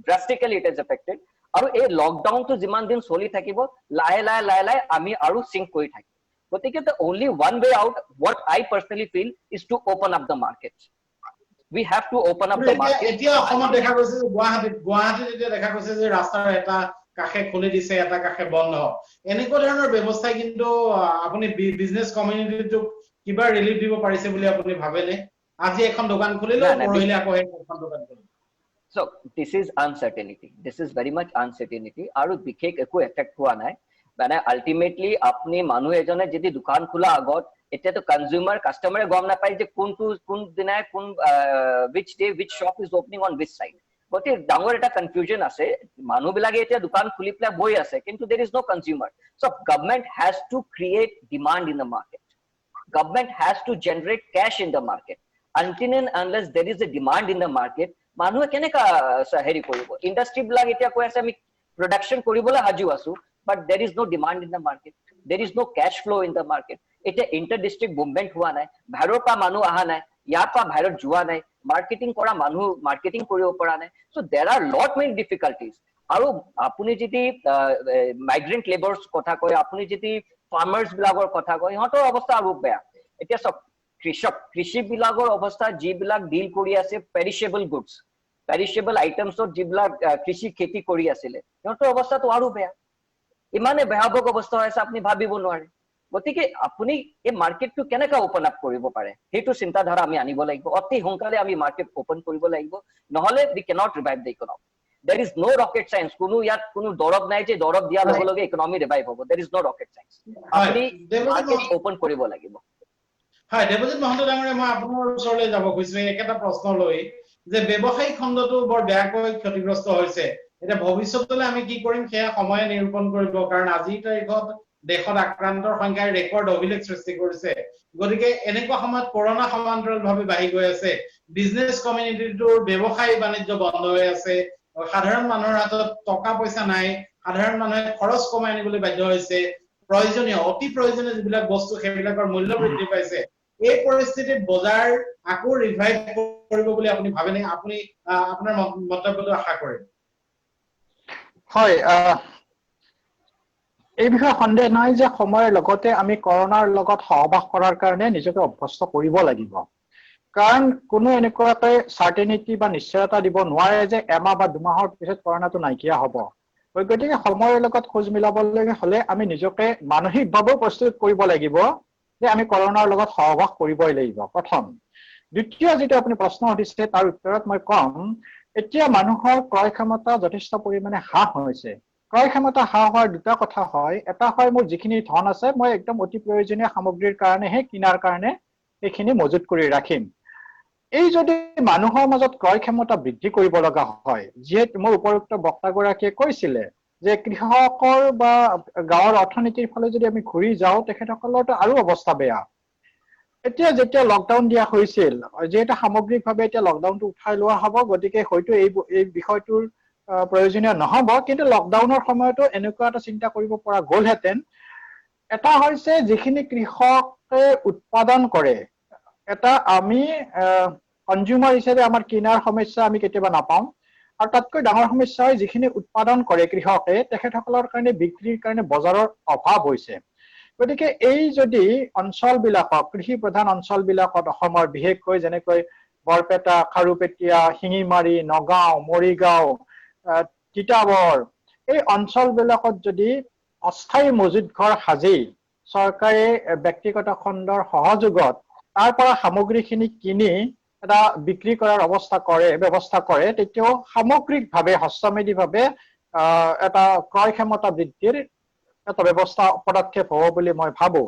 drastically it has affected আৰু এই lockdown তো যিমান দিন চলি থাকিব লাহে আমি আৰু সিঙ্ক কৰি থাকিম গতিকে the only one way out what I personally feel is to open up the markets we have to open up the market এতিয়া অসমত দেখা গৈছে গুৱাহাটীত এতিয়া দেখা গৈছে যে ৰাস্তাৰ এটা কাখে খুলি দিছে এটা কাখে বন্ধ এনেকুৱা ধৰণৰ ব্যৱস্থা কিন্তু আপুনি বিজনেস কমিউনিটিটো কিবা ৰিলিফ দিব পাৰিছে বুলি আপুনি ভাবেনে আজি এখন দোকান খুলিলো পৰহিলে আকৌ এখন দোকান খুলিলো So this is uncertainty. This is very much uncertainty. Aru bikhek eko effect hua nai. Mane ultimately apni manu ejone jodi dukan khula agot eta to consumer customer gom na pai je kun dinai kun which day which shop is opening on which side. But dangor eta confusion ase manu bilage eta dukan khuli pla boi ase kintu there is no consumer. So government has to create demand in the market. Government has to generate cash in the market. Until and unless there is a demand in the market মানুহে কেনেকা হেৰি কৰিব industry বিলাক এতিয়া কৈ আছে আমি production কৰিবলৈ হাজু আছো but there is no demand in the market there is no cash flow in the market এতিয়া ইন্টাৰ ডিস্ট্ৰিক্ট মুভমেন্ট হোৱা নাই বাহিৰৰ পৰা মানুহ অহা নাই ইয়াৰ পৰা বাহিৰত যোৱা নাই মাৰ্কেটিং কৰা মানুহ মাৰ্কেটিং কৰিব পৰা নাই সো দেৰ আৰ লট মেনি ডিফিকাল্টিজ আৰু আপুনি যদি মাইগ্ৰেন্ট লেবাৰ্স কথা কয় আপুনি যদি ফাৰ্মাৰ্স বিলাকৰ কথা কয় ইহঁতৰ অৱস্থা আৰু বেয়া এতিয়া সব কৃষি বিলাকৰ অৱস্থা যিবিলাক ডিল কৰি আছে পেৰিশেবল আইটেমছৰ যিবিলাক কৃষি খেতি কৰি আছিলে সিহঁতৰ অৱস্থাটো আৰু বেয়া ইমানে ভয়াৱহ অৱস্থা হৈছে আপুনি ভাবিব নোৱাৰে গতিকে আপুনি এই মাৰ্কেটটো কেনেকা ওপেন আপ কৰিব পাৰে সেইটো চিন্তাধাৰা আমি আনিব লাগিব অতি সোনকালে আমি মাৰ্কেট ওপেন কৰিব লাগিব নহলে we cannot revive the economy there is no rocket science কোনো ইয়াত কোনো দৰব নাই যে দৰব দিয়া লগে লগে ইকোনমি ৰিভাইভ হ'ব there is no rocket science আপুনি মাৰ্কেট ওপেন কৰিব লাগিব হয় দেৱজিৎ মহন্ত ডাঙৰীয়া মই আপোনাৰ ওচৰলৈ যাব খুজিছো একেটা প্ৰশ্ন লৈ যে ব্যৱসায়িক খণ্ডটো বৰ বেয়াকৈ ক্ষতিগ্ৰস্ত হৈছে এটা ভৱিষ্যতলৈ আমি কি কৰিম সেয়া সময়ে নিৰূপণ কৰিব কাৰণ আজিৰ তাৰিখত দেশত আক্ৰান্তৰ সংখ্যাই ৰেকৰ্ড অভিলেখ সৃষ্টি কৰিছে গতিকে এনেকুৱা সময়ত কৰোনা সমান্তৰালভাৱে বাঢ়ি গৈ আছে বিজনেছ কমিউনিটিটোৰ ব্যৱসায় বাণিজ্য বন্ধ হৈ আছে সাধাৰণ মানুহৰ হাতত টকা পইচা নাই সাধাৰণ মানুহে খৰচ কমাই আনিবলৈ বাধ্য হৈছে প্ৰয়োজনীয় অতি প্ৰয়োজনীয় যিবিলাক বস্তু সেইবিলাকৰ মূল্য বৃদ্ধি পাইছে এই পৰিস্থিতিত বজাৰ আকৌ ৰিভাইভ কৰিব বুলি আপুনি ভাবেনে আপুনি আপোনাৰ মন্তব্যটো আশা কৰে হয় এই বিষয়ে সন্দেহ নাই যে সময়ৰ লগতে আমি কৰোনাৰ লগত সহবাস কৰাৰ কাৰণে নিজকে অভ্যস্ত কৰিব লাগিব কাৰণ কোনো এনেকুৱাকৈ সাৰ্টেনিটি বা নিশ্চয়তা দিব নোৱাৰে যে এমাহ বা দুমাহৰ পিছত কৰোনাটো নাইকিয়া হ'ব গতিকে সময়ৰ লগত খোজ মিলাবলৈ হলে আমি নিজকে মানসিকভাৱে প্ৰস্তুত কৰিব লাগিব যে আমি কৰোনাৰ লগত সহবাস কৰিবই লাগিব প্ৰথম দ্বিতীয় যেটা আপুনি প্ৰশ্ন উঠিছে তাৰ উত্তৰত মই কম এতিয়া মানুহৰ ক্ৰয় ক্ষমতা যথেষ্ট পৰিমাণে হ্ৰাস হৈছে ক্ৰয় ক্ষমতা হ্ৰাস হোৱাৰ দুটা কথা হয় এটা হয় মোৰ যিখিনি ধন আছে মই একদম অতি প্ৰয়োজনীয় সামগ্ৰীৰ কাৰণেহে কিনাৰ কাৰণে এইখিনি মজুত কৰি ৰাখিম এই যদি মানুহৰ মাজত ক্ৰয় ক্ষমতা বৃদ্ধি কৰিব লগা হয় যিহেতু মোৰ উপযুক্ত বক্তাগৰাকীয়ে কৈছিলে যে কৃষকৰ বা গাঁৱৰ অৰ্থনীতিৰ ফালে যদি আমি ঘূৰি যাওঁ তেখেতসকলৰতো আৰু অৱস্থা বেয়া এতিয়া যেতিয়া লকডাউন দিয়া হৈছিল যেটা সামগ্ৰিকভাৱে এতিয়া লকডাউনটো উঠাই লোৱা হ'ব গতিকে হয়তো এই বিষয়টোৰ প্ৰয়োজনীয় নহব কিন্তু লকডাউনৰ সময়তো এনেকুৱা এটা চিন্তা কৰিব পৰা গ'লহেঁতেন এটা হৈছে যিখিনি কৃষকে উৎপাদন কৰে এটা আমি কনজিউমাৰ হিচাপে আমাৰ কিনাৰ সমস্যা আমি কেতিয়াবা নাপাওঁ আৰু তাতকৈ ডাঙৰ সমস্যা হয় যিখিনি উৎপাদন কৰে কৃষকে তেখেতসকলৰ কাৰণে বিক্ৰীৰ কাৰণে বজাৰৰ অভাৱ হৈছে গতিকে এই যদি অঞ্চলবিলাকক কৃষি প্ৰধান অঞ্চলবিলাকত অসমৰ বিশেষকৈ যেনেকৈ বৰপেটা খাৰুপেটীয়া শিঙিমাৰী নগাঁও মৰিগাঁও তিতাবৰ এই অঞ্চলবিলাকত যদি অস্থায়ী মজুত ঘৰ সাজি চৰকাৰে ব্যক্তিগত খণ্ডৰ সহযোগত তাৰ পৰা সামগ্ৰীখিনি কিনি এটা বিক্ৰী কৰাৰ ব্যৱস্থা কৰে তেতিয়াও সামগ্ৰিকভাৱে হস্তমেধিভাৱে এটা ক্ৰয় ক্ষমতা বৃদ্ধিৰ এটা ব্যৱস্থা পদক্ষেপ হ'ব বুলি মই ভাবো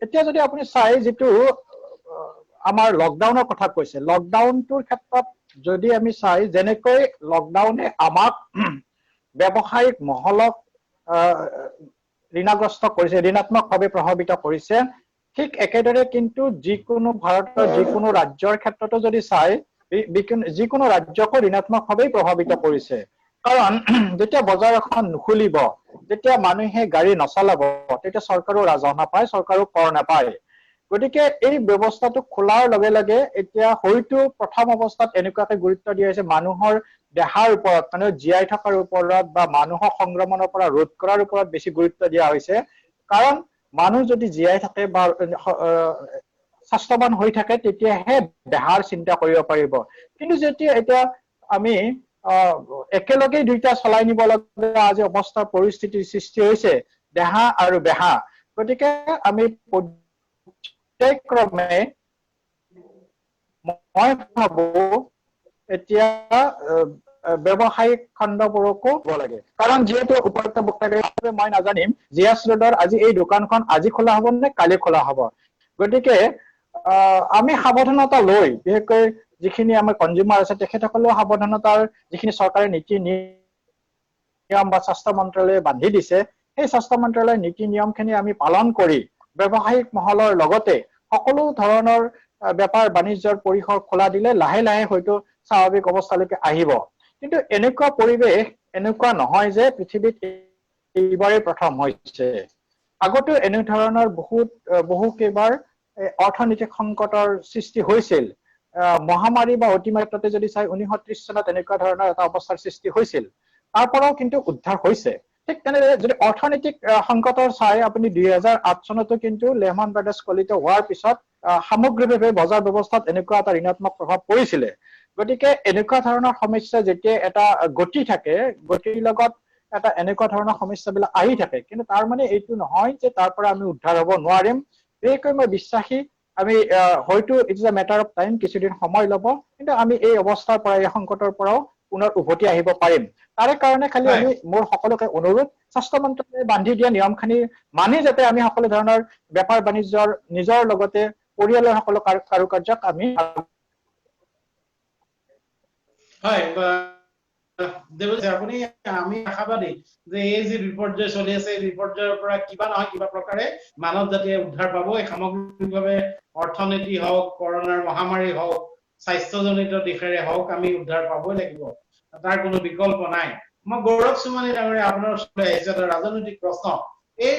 এতিয়া যদি আপুনি চাই যেটো আমাৰ লকডাউনৰ কথা কৈছে লকডাউনটোৰ ক্ষেত্ৰত যদি আমি চাই যেনেকৈ লকডাউনে আমাক ব্যৱসায়িক মহলক ঋণগ্ৰস্ত কৰিছে ঋণাত্মকভাৱে প্ৰভাৱিত কৰিছে ঠিক একেদৰে কিন্তু যিকোনো ভাৰতৰ যিকোনো ৰাজ্যৰ ক্ষেত্ৰতো যদি চাই যিকোনো ৰাজ্যকো ঋণাত্মকভাৱে প্ৰভাৱিত কৰিছে কাৰণ যেতিয়া বজাৰ এখন নুখুলিব যেতিয়া মানুহে গাড়ী নচলাব তেতিয়া চৰকাৰো ৰাজহ নাপায় চৰকাৰো কৰ নাপায় গতিকে এই ব্যৱস্থাটো খোলাৰ লগে লগে এতিয়া হয়তো প্ৰথম অৱস্থাত এনেকুৱাকে গুৰুত্ব দিয়া হৈছে মানুহৰ দেহাৰ ওপৰত মানে জীয়াই থকাৰ ওপৰত বা মানুহৰ সংক্ৰমণৰ পৰা ৰোধ কৰাৰ ওপৰত বেছি গুৰুত্ব দিয়া হৈছে কাৰণ মানুহ যদি জীয়াই থাকে বা স্বাস্থ্যৱান হৈ থাকে তেতিয়াহে দেহাৰ চিন্তা কৰিব পাৰিব কিন্তু যেতিয়া এতিয়া আমি একেলগে দুইটা চলাই নিব লগা আজি অৱস্থাৰ পৰিস্থিতিৰ সৃষ্টি হৈছে দেহা আৰু বেহা গতিকে আমি ক্ৰমে মই ভাবো এতিয়া ব্যৱসায়িক খণ্ডবোৰকো হ'ব লাগে কাৰণ যেহেতু উপযুক্ত বক্তাগৰাকীয়ে মই নাজানিম জিয়াছ ৰোডৰ আজি এই দোকানখন আজি খোলা হ'ব নে কালি খোলা হ'ব গতিকে আমি সাৱধানতা লৈ বিশেষকৈ যিখিনি আমাৰ কনজিউমাৰ আছে তেখেতসকলেও সাৱধানতাৰ যিখিনি চৰকাৰে নীতি নিয়ম বা স্বাস্থ্য মন্ত্ৰালয়ে বান্ধি দিছে সেই স্বাস্থ্য মন্ত্ৰালয়ৰ নীতি নিয়মখিনি আমি পালন কৰি ব্যৱসায়িক মহলৰ লগতে সকলো ধৰণৰ বেপাৰ বাণিজ্যৰ পৰিসৰ খোলা দিলে লাহে লাহে হয়তো স্বাভাৱিক অৱস্থালৈকে আহিব কিন্তু এনেকুৱা পৰিৱেশ এনেকুৱা নহয় যে পৃথিৱীত এইবাৰেই প্ৰথম হৈছে আগতে এনে ধৰণৰ বহু কেইবাৰ অৰ্থনৈতিক সংকটৰ সৃষ্টি হৈছিল মহামাৰী বা অতিমাত্ৰাতে যদি চাই 1930 চনত এনেকুৱা ধৰণৰ এটা অৱস্থাৰ সৃষ্টি হৈছিল তাৰ পৰাও কিন্তু উদ্ধাৰ হৈছে ঠিক তেনেদৰে যদি অৰ্থনৈতিক সংকটৰ চাই আপুনি 2008 চনতো কিন্তু লেহমান ব্ৰাদাৰ্ছ কলিত হোৱাৰ পিছত সামগ্ৰিকভাৱে বজাৰ ব্যৱস্থাত এনেকুৱা এটা ঋণাত্মক প্ৰভাৱ পৰিছিলে গতিকে এনেকুৱা ধৰণৰ সমস্যা যেতিয়া এটা গতি থাকে গতিৰ লগত এটা এনেকুৱা ধৰণৰ সমস্যাবিলাক আহি থাকে কিন্তু তাৰ মানে এইটো নহয় যে তাৰ পৰা আমি উদ্ধাৰ হ'ব নোৱাৰিম বিশেষকৈ মই বিশ্বাসী আমি হয়তো it is a matter of time কিছুদিন সময় ল'ব কিন্তু আমি এই অৱস্থাৰ পৰা এই সংকটৰ পৰাও পুনৰ উভতি আহিব পাৰিম তাৰে কাৰণে খালি আমি মোৰ সকলোকে অনুৰোধ স্বাস্থ্য মন্ত্ৰালয়ে বান্ধি দিয়া নিয়মখিনি মানি যাতে আমি সকলো ধৰণৰ বেপাৰ বাণিজ্যৰ নিজৰ লগতে পৰিয়ালৰ সকলো কাৰুকাৰ্যক আমি হয় দেৱজিৎ আপুনি আমি আশাবাদী যে এই যে বিপৰ্যয় চলি আছে এই বিপৰ্যয়ৰ পৰা কিবা নহয় কিবা প্ৰকাৰে মানৱ জাতিয়ে উদ্ধাৰ পাব এই সামগ্ৰিকভাৱে অৰ্থনীতি হওক কৰোনাৰ মহামাৰী হওক স্বাস্থ্যজনিত দিশেৰে হওক আমি উদ্ধাৰ পাবই লাগিব তাৰ কোনো বিকল্প নাই মই গৌৰৱ সুমনি ডাঙৰীয়া আপোনাৰ ওচৰলৈ আহিছো এটা ৰাজনৈতিক প্ৰশ্ন এই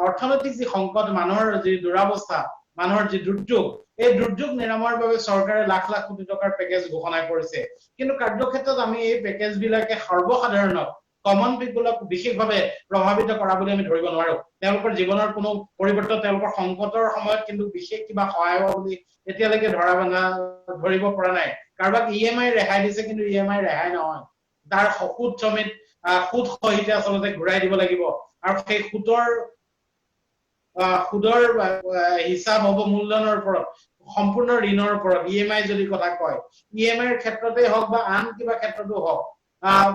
অৰ্থনৈতিক যি সংকট মানুহৰ যি দুৰাৱস্থা মানুহৰ যি দুৰ্যোগ এই দুৰ্যোগ নিৰাময়ৰ বাবে চৰকাৰে লাখ লাখ কোটি টকাৰ পেকেজ ঘোষণা কৰিছে কিন্তু কাৰ্যক্ষেত্ৰত আমি এই পেকেজ বিলাকে সৰ্বসাধাৰণক কমন পিপলক বিশেষভাৱে প্ৰভাৱিত কৰা বুলি আমি ধৰিব নোৱাৰো তেওঁলোকৰ জীৱনৰ কোনো পৰিৱৰ্তন তেওঁলোকৰ সংকটৰ সময়ত কিন্তু বিশেষ কিবা সহায় হোৱা বুলি এতিয়ালৈকে ধৰিব পৰা নাই কাৰোবাক ইএমআই ৰেহাই দিছে কিন্তু ইএমআই ৰেহাই নহয় তাৰ সুদ সমেত সুদ সহিত আচলতে ঘূৰাই দিব লাগিব আৰু সেই সুদৰ হিচাপ হ'ব মূলধনৰ ওপৰত সম্পূৰ্ণ ঋণৰ ওপৰত ইএমআই যদি কথা কয় ইএমআইৰ ক্ষেত্ৰতে হওক বা আন কিবা ক্ষেত্ৰতো হওক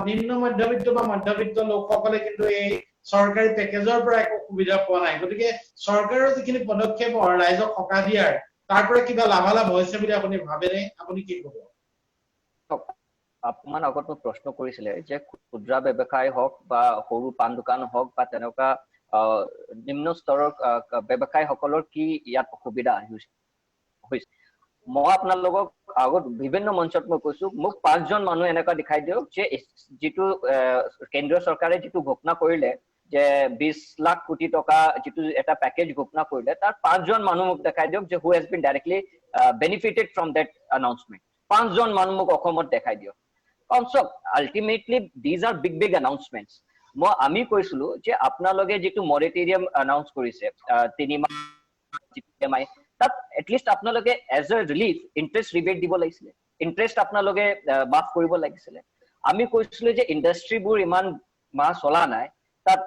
নিম্ন মধ্যবিত্ত বা মধ্যবিত্ত লোকসকলে কিন্তু এই চৰকাৰী পেকেজৰ পৰা একো সুবিধা পোৱা নাই গতিকে চৰকাৰৰ যিখিনি পদক্ষেপ ৰাইজক সকাহ দিয়াৰ তাৰ পৰা কিবা লাভালাভ হৈছে বুলি আপুনি ভাবেনে আপুনি কি ক'ব অকমান আগত মই প্ৰশ্ন কৰিছিলে যে ক্ষুদ্ৰ ব্যৱসায় হওক বা সৰু পাণ দোকান হওক বা তেনেকুৱা নিম্ন স্তৰৰ ব্যৱসায়ীসকলৰ কি ইয়াত অসুবিধা হৈছে মই আপোনালোকক আগত বিভিন্ন মঞ্চত মই কৈছো মোক 5 জন মানুহ এনেকুৱা দেখাই দিয়ক যে যিটো কেন্দ্ৰীয় চৰকাৰে যিটো ঘোষণা কৰিলে যে 20 লাখ কোটি টকা যিটো এটা পেকেজ ঘোষণা কৰিলে তাৰ 5 জন মানুহ মোক দেখাই দিয়ক যে who has been directly benefited from that announcement 5 জন মানুহ মোক অসমত দেখাই দিয়ক concept ultimately these are big announcements মই আমি কৈছিলো যে আপোনালোকে যেটো মৰেটৰিয়াম আনাউন্স কৰিছে 3 মাহ তাত এটলিষ্ট আপোনালোকে as a relief interest rebate দিব লাগিছিল ইন্টাৰেষ্ট আপোনালোকে মাফ কৰিব লাগিছিল আমি কৈছিলো যে ইন্ডাষ্ট্ৰিবোৰ ইমান মাহ চলা নাই তাত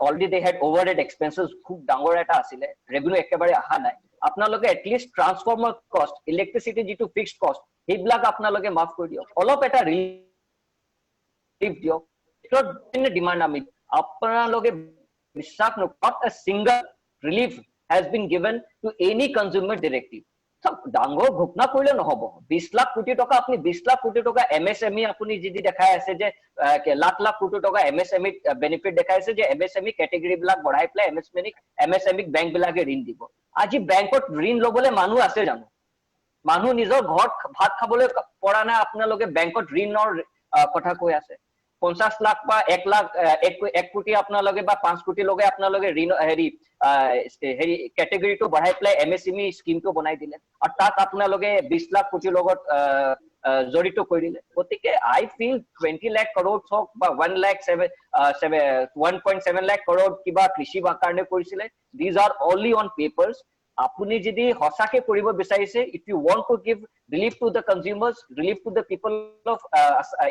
অলৰেডি দে হেড ওভাৰহেড এক্সপেন্সেস খুব ডাঙৰ এটা আছিল ৰেভিনিউ একেবাৰে আহা নাই আপোনালোকে এটলিষ্ট ট্ৰান্সফৰ্মাৰ কষ্ট ইলেক্ট্ৰিচিটি যেটো ফিক্সড কষ্ট হেবিলাক আপোনালোকে মাফ কৰি দিয়ক অলপ এটা ৰিলিফ দিয়ক demand আমি আপোনালোকে বিশ্বাস নকৰক a single relief has been given to any consumer directly ডাঙৰ ঘোষণা কৰিলে নহব 20 লাখ কোটি টকা আপুনি 20 লাখ কোটি টকা এমএসএমই আপুনি যদি দেখাই আছে যে লাখ লাখ কোটি টকা এমএসএমই বেনিফিট দেখাই আছে যে এমএসএমই ক্যাটেগৰি বিলাক বঢ়াই প্লে এমএসএমই বেংক বিলাকে ঋণ দিব আজি বেংকত ঋণ লবলৈ মানুহ আছে জানো মানুহ নিজৰ ঘৰত ভাত খাবলৈ পৰা নাই আপোনালোকে বেংকত ঋণৰ কথা কৈ আছে 50 লাখ বা 1 লাখ 1 কোটি আপোনালোকে বা 5 কোটি লগে আপোনালোকে ঋণ হেৰি ক্যাটেগৰিটো বঢ়াই প্লে এমএসএমই স্কিমটো বনাই দিলে আৰু তাত আপোনালোকে 20 লাখ কোটি লগত জড়িত কৰি দিলে গতিকে আই ফিল 20 লাখ কৰোৰ হওক বা 1.7 লাখ কৰোৰ কিবা কৃষি কাৰণে কৰিছিলে these are only on papers আপুনি যদি হসাকে কৰিব বিচাৰিছে if you want to give relief to the consumers relief to the people of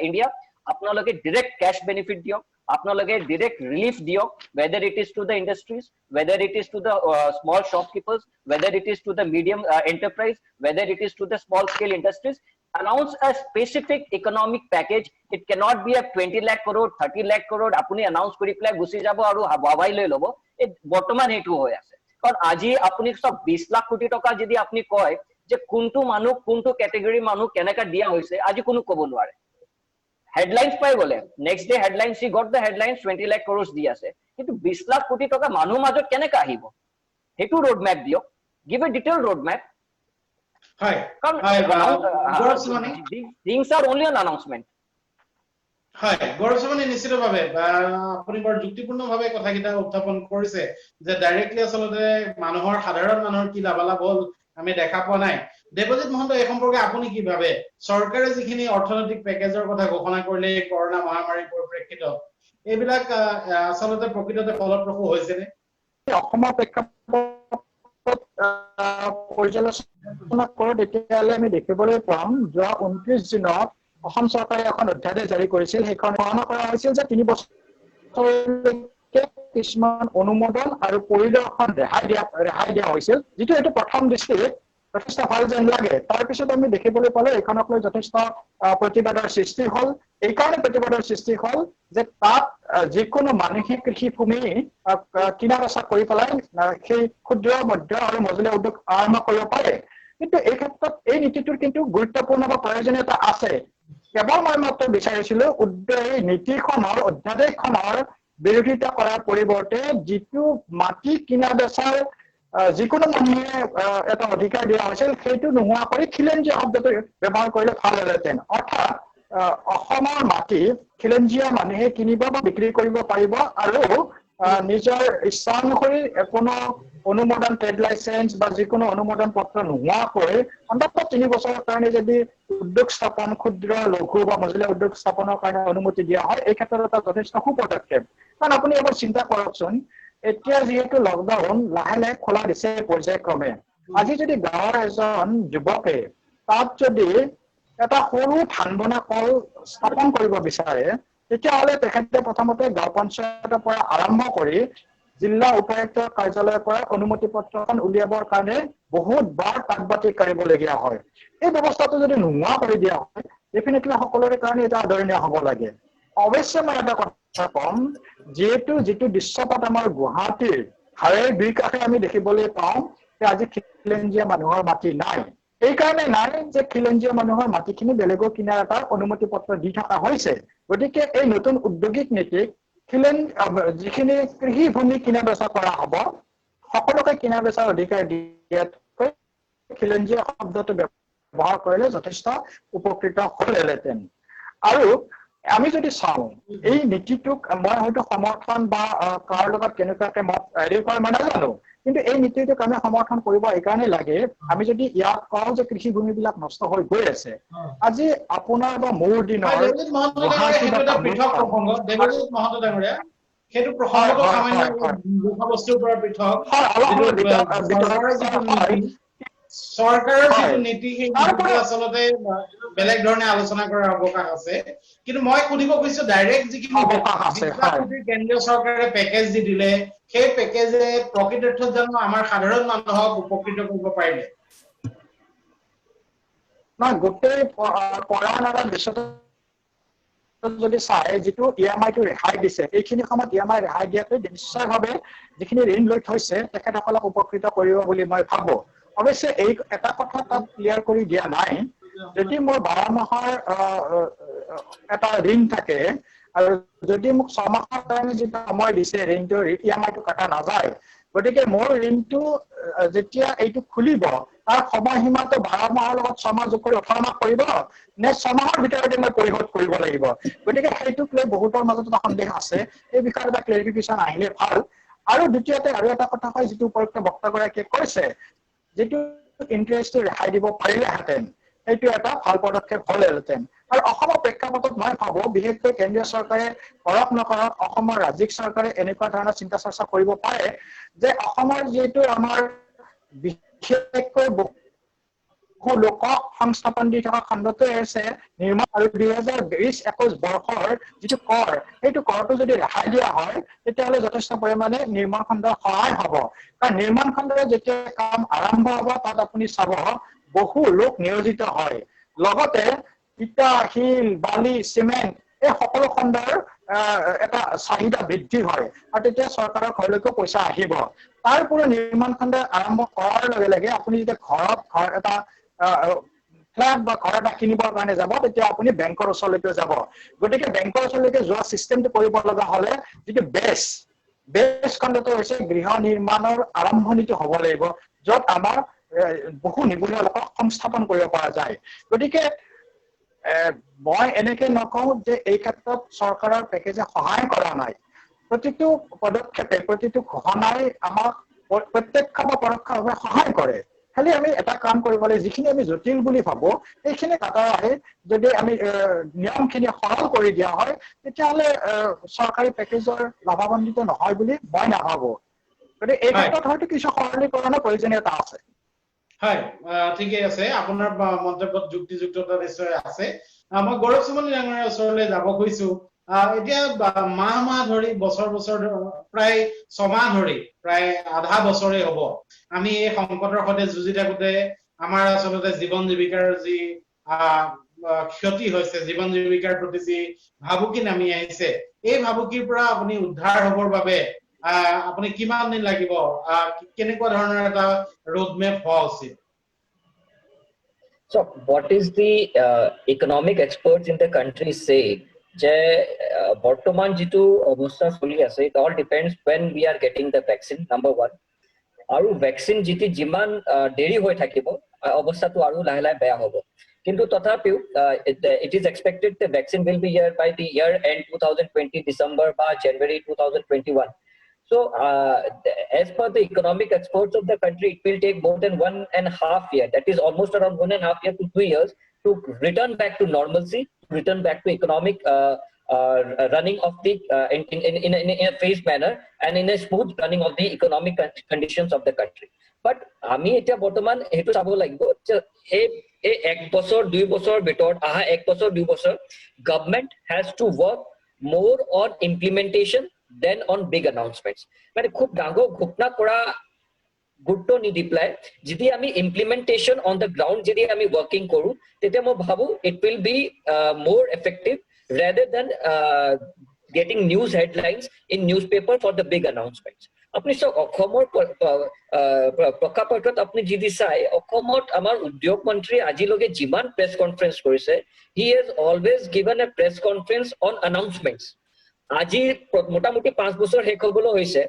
India আপোনালোকে ডাইৰেক্ট ক্যাশ বেনিফিট দিয়ক আপোনালোকে ডাইৰেক্ট ৰিলিফ দিয়ক whether it is to the industries whether it is to the small shopkeepers whether it is to the medium enterprise whether it is to the small scale industries announce a specific economic package it cannot be a 20 lakh crore 30 lakh crore apuni announce kori pla gusi jabo aru habai loi lobo e bortoman hetu hoy ase karon aji apuni sob 20 lakh koti toka jodi apni koy je kuntu manu kuntu category manu kenaka dia hoise aji kono kobo nware headlines পাই গলে next day headlines she got the headlines 20 lakh crores দি আছে কিন্তু 20 লাখ কোটি টকা মানুহ মাজত কেনেকা আহিব হেতু road map দিও give a detailed road map হয় things are only an announcement হয় গৌৰৱসমানে নিশ্চিতভাৱে আপুনি বৰ যুক্তিপূৰ্ণভাৱে কথাকিটা উত্থাপন কৰিছে যে ডাইৰেক্টলি আচলতে মানুহৰ সাধাৰণ মানুহৰ কি লাভালাভ হ'ল আমি দেখা পোৱা নাই দেৱজিৎ মহন্ত এই সম্পৰ্কে আপুনি কি ভাবে চৰকাৰে যিখিনি অৰ্থনৈতিক পেকেজৰ কথা ঘোষণা কৰিলে কৰোনা মহামাৰীৰ পৰিপ্ৰেক্ষিতত এইবিলাক আচলতে প্ৰকৃততে ফলপ্ৰসূ হৈছে নে অসমৰ প্ৰেক্ষাপটত পৰ্যালোচনা কৰোঁ তেতিয়াহ'লে আমি দেখিবলৈ পাম যোৱা 29 দিনত অসম চৰকাৰে এখন অধ্যাদেশ জাৰি কৰিছিল সেইখন ঘোষণা কৰা হৈছিল যে 3 বছৰলৈকে কিছুমান অনুমোদন আৰু পৰিদৰ্শন ৰেহাই দিয়া হৈছিল যিটো এইটো প্ৰথম দৃষ্টিত যথেষ্ট ভাল যেন লাগে। তাৰপিছত আমি দেখিবলৈ পালো এইখনক লৈ যথেষ্ট প্ৰতিবাদৰ সৃষ্টি হ'ল। এইকাৰণে প্ৰতিবাদৰ সৃষ্টি হ'ল যে তাত যিকোনো মানসিক কৃষিভূমি কিনা বেচা কৰি পেলাই সেই ক্ষুদ্ৰ মধ্য আৰু মজলীয়া উদ্যোগ আৰম্ভ কৰিব পাৰে। কিন্তু এই ক্ষেত্ৰত এই নীতিটোৰ কিন্তু গুৰুত্বপূৰ্ণ বা প্ৰয়োজনীয়তা আছে। কেৱল মই মাত্ৰ বিচাৰিছিলো এই নীতিখনৰ অধ্যাদেশখনৰ বিৰোধিতা কৰাৰ পৰিৱৰ্তে যিটো মাটি কিনা বেচাৰ যিকোনো মানুহে এটা অধিকাৰ দিয়া হৈছিল সেইটো নোহোৱা কৰি খিলঞ্জীয়া শব্দটো ব্যৱহাৰ কৰিলে ভাল হ'লহেঁতেন। অৰ্থাৎ অসমৰ মাটি খিলঞ্জীয়া মানুহে কিনিব বা বিক্ৰী কৰিব পাৰিব আৰু নিজৰ ইচ্ছা অনুসৰি কোনো অনুমোদন ট্ৰেড লাইচেন্স বা যিকোনো অনুমোদন পত্ৰ নোহোৱাকৈ অন্ততঃ 3 বছৰৰ কাৰণে যদি উদ্যোগ স্থাপন ক্ষুদ্ৰ লঘু বা মজলীয়া উদ্যোগ স্থাপনৰ কাৰণে অনুমতি দিয়া হয় এই ক্ষেত্ৰত এটা যথেষ্ট সুপদক্ষেপ। কাৰণ আপুনি এবাৰ চিন্তা কৰকচোন, এতিয়া যিহেতু লকডাউন লাহে লাহে খোলা দিছে পৰ্যায়ক্ৰমে, আজি যদি গাঁৱৰ এজন যুৱকে তাত যদি এটা সৰু ধান বনা কল স্থাপন কৰিব বিচাৰে তেতিয়াহ'লে তেখেতে প্ৰথমতে গাঁও পঞ্চায়তৰ পৰা আৰম্ভ কৰি জিলা উপায়ুক্তৰ কাৰ্যালয়ৰ পৰা অনুমতি পত্ৰখন উলিয়াবৰ কাৰণে বহুত বাৰ তাকবাতি কাঢ়িবলগীয়া হয়। এই ব্যৱস্থাটো যদি নোহোৱা কৰি দিয়া হয় ডেফিনেটলি সকলোৰে কাৰণে এটা আদৰণীয় হ'ব লাগে। অৱশ্যে মই এটা কথা কম, যিটো দৃশ্যপট আমাৰ গুৱাহাটীৰ হাৰেৰ দুই কাষে আমি দেখিবলৈ পাওঁ যে আজি খিলঞ্জীয়া মানুহৰ মাটি নাই। এই কাৰণে নাই যে খিলঞ্জীয়া মানুহৰ মাটিখিনি বেলেগৰ কিনাৰ এটা অনুমতি পত্ৰ দি থকা হৈছে। গতিকে এই নতুন উদ্যোগিক নীতিক যিখিনি কৃষিভূমি কিনা বেচা কৰা হ'ব সকলোকে কিনা বেচাৰ অধিকাৰ দিয়াতকৈ খিলঞ্জীয়া শব্দটো ব্যৱহাৰ কৰিলে যথেষ্ট উপকৃত হ'লহেঁতেন। আৰু আমি যদি চাওঁ এই নীতিটোক মই হয়তো সমৰ্থন বা কাৰ লগত কেনেকুৱাকে মত হেৰি কৰে মই নাজানো, কিন্তু এই নীতিটোক আমি সমৰ্থন কৰিব এইকাৰণে লাগে আমি যদি ইয়াক কওঁ যে কৃষিভূমিবিলাক নষ্ট হৈ গৈ আছে। আজি আপোনাৰ বা মোৰ দিনৰ দেৱজিৎ মহন্ত ডাঙৰীয়া সেইটো এটা পৃথক প্ৰসংগ। দেৱজিৎ মহন্ত ডাঙৰীয়া সেইটো প্ৰসংগটো সামান্য বিষয়বস্তুৰ পৰা পৃথক। চৰকাৰৰ যিটো নীতি সেই নীতিটো আচলতে বেলেগ ধৰণে আলোচনা কৰাৰ অৱকাশ আছে। কিন্তু মই সুধিব খুজিছো ডাইৰেক্ট যিখিনি কেন্দ্ৰীয় চৰকাৰে পেকেজ দি দিলে সেই পেকেজে প্ৰকৃতাৰ্থত জানো আমাৰ সাধাৰণ মানুহক উপকৃত কৰিব পাৰিলে? গোটেই বিশ্বত যদি চাই যিটো EMI-টো ৰেহাই দিছে এইখিনি সময়ত EMI ৰেহাই দিয়াটো নিশ্চয়ভাৱে যিখিনি ঋণ লৈ থৈছে তেখেতসকলক উপকৃত কৰিব বুলি মই ভাবো। অৱশ্যে এই এটা কথা তাত ক্লিয়াৰ কৰি দিয়া নাই, যদি মোৰ 12 মাহৰ এটা ঋণ থাকে আৰু যদি মোক 6 মাহৰ কাৰণে যিটো সময় দিছে ঋণটো EMI-টো কটা নাযায়, গতিকে মোৰ ঋণটো যেতিয়া এইটো খুলিব তাৰ সময়সীমাটো 12 মাহৰ লগত 6 মাহ যোগ কৰি 18 মাহ কৰিব নে 6 মাহৰ ভিতৰতে মই পৰিশোধ কৰিব লাগিব। গতিকে সেইটোক লৈ বহুতৰ মাজত এটা সন্দেহ আছে। এই বিষয়ে এটা ক্লেৰিফিকেশ্যন আহিলে ভাল। আৰু দ্বিতীয়তে আৰু এটা কথা হয় যিটো উপযুক্ত বক্তাগৰাকীয়ে কৈছে, যিটো ইণ্টাৰেষ্টটো ৰেহাই দিব পাৰিলেহেঁতেন সেইটো এটা ভাল পদক্ষেপ হ'লহেঁতেন। আৰু অসমৰ প্ৰেক্ষাপটত মই ভাবো বিশেষকৈ কেন্দ্ৰীয় চৰকাৰে কৰক নকৰক অসমৰ ৰাজ্যিক চৰকাৰে এনেকুৱা ধৰণৰ চিন্তা চৰ্চা কৰিব পাৰে যে অসমৰ যিহেতু আমাৰ বিশেষকৈ বহু লোকক সংস্থাপন দি থকা খণ্ডটোৱে আছে নিৰ্মাণ আৰু 2020-21 বৰ্ষৰ যিটো কৰ সেইটো কৰটো যদি ৰেহাই দিয়া হয় তেতিয়াহ'লে যথেষ্ট পৰিমাণে নিৰ্মাণ খণ্ডৰ সহায় হ'ব। কাৰণ নিৰ্মাণ খণ্ডৰ যেতিয়া কাম আৰম্ভ হ'ব তাত আপুনি চাব বহু লোক নিয়োজিত হয়। লগতে ইটা, শিল, বালি, চিমেণ্ট এই সকলো খণ্ডৰ এটা চাহিদা বৃদ্ধি হয় আৰু তেতিয়া চৰকাৰৰ ঘৰলৈকে পইচা আহিব। তাৰ উপৰি নিৰ্মাণ খণ্ড আৰম্ভ কৰাৰ লগে লগে আপুনি যেতিয়া ঘৰ এটা ফ্লেট বা ঘৰ এটা কিনিবৰ কাৰণে যাব তেতিয়া আপুনি বেংকৰ ওচৰলৈকে যাব। গতিকে বেংকৰ ওচৰলৈকে যোৱা চিষ্টেমটো কৰিব লগা হ'লে যিটো বেছ খণ্ডটো হৈছে গৃহ নিৰ্মাণৰ আৰম্ভণিটো হ'ব লাগিব য'ত আমাৰ বহু নিবনুৱা লোকক সংস্থাপন কৰিব পৰা যায়। গতিকে মই এনেকে নকওঁ যে এই ক্ষেত্ৰত চৰকাৰৰ পেকেজে সহায় কৰা নাই। প্ৰতিটো পদক্ষেপে প্ৰতিটো ঘোষণাই আমাক প্ৰত্যক্ষ বা পৰোক্ষভাৱে সহায় কৰে। খালি আমি এটা কাম কৰিব লাগে যিখিনি আমি জটিল বুলি ভাবো সেইখিনি আঁতৰাই যদি আমি নিয়মখিনি সৰল কৰি দিয়া হয় তেতিয়াহ'লে চৰকাৰী পেকেজৰ লাভান্বিত নহয় বুলি মই নাভাবো। গতিকে এই ক্ষেত্ৰত হয়তো কিছু সৰলীকৰণৰ প্ৰয়োজনীয়তা আছে। হয়, ঠিকেই আছে। আপোনাৰ মন্তব্যত যুক্তিযুক্ততা নিশ্চয় আছে। মই গৌৰৱ সুমন ডাঙৰীয়াৰ ওচৰলৈ যাব খুজিছো। এতিয়া মাহ ধৰি বছৰ প্ৰায় 6 মাহ ধৰি প্ৰায় আধা বছৰে হ'ব আমি এই সংকটৰ সৈতে যুঁজি থাকোতে আমাৰ আচলতে জীৱন জীৱিকাৰ যি ক্ষতি হৈছে, জীৱন জীৱিকাৰ প্ৰতি যি ভাবুকি নামি আহিছে, এই ভাবুকিৰ পৰা আপুনি উদ্ধাৰ হ'বৰ বাবে আপুনি কিমান দিন লাগিব, কেনেকুৱা ধৰণৰ এটা ৰোডমেপ হোৱা উচিত? So what is the economic experts in the country say যে বৰ্তমান যেটো অৱস্থা চলি আছে, it all depends when we are getting the vaccine, number 1. আৰু ভ্যাকসিন যেটি যিমান দেৰি হৈ থাকিব অৱস্থাটো আৰু লাহে লাহে বেয়া হ'ব। কিন্তু তথাপিও it is expected the vaccine will be here by the year end 2020 December বা January 2021. So as per the economic experts of the country, it will take more than 1.5 years, that is almost around 1.5 years to 2 years to return back to normalcy, return back to economic running of the in a phased manner and in a smooth running of the economic conditions of the country. But আমি এটা বৰ্তমান হেতু চাব লাগিব যে এই 1 বছৰ 2 বছৰ ভিতৰত 1 বছৰ 2 বছৰ government has to work more on implementation than on big announcements. মানে খুব ডাঙৰ ঘোষণা কৰা গুৰুত্ব নিদি পেলাই যদি আমি implementation on the ground যদি আমি working কৰো, তেতিয়া মই ভাবো it will be more effective rather than getting news headlines in newspaper for the big announcements. আপনি সব অসমৰ প্ৰেক্ষাপটত আপনি যদি চাই, অসমত আমাৰ উদ্যোগ মন্ত্ৰী আজিলৈকে যিমান প্ৰেছ কনফাৰেন্স কৰিছে, he has always given a press conference on announcements. আজি মোটামুটি 5 বছৰ শেষ হ'বলৈ হৈছে,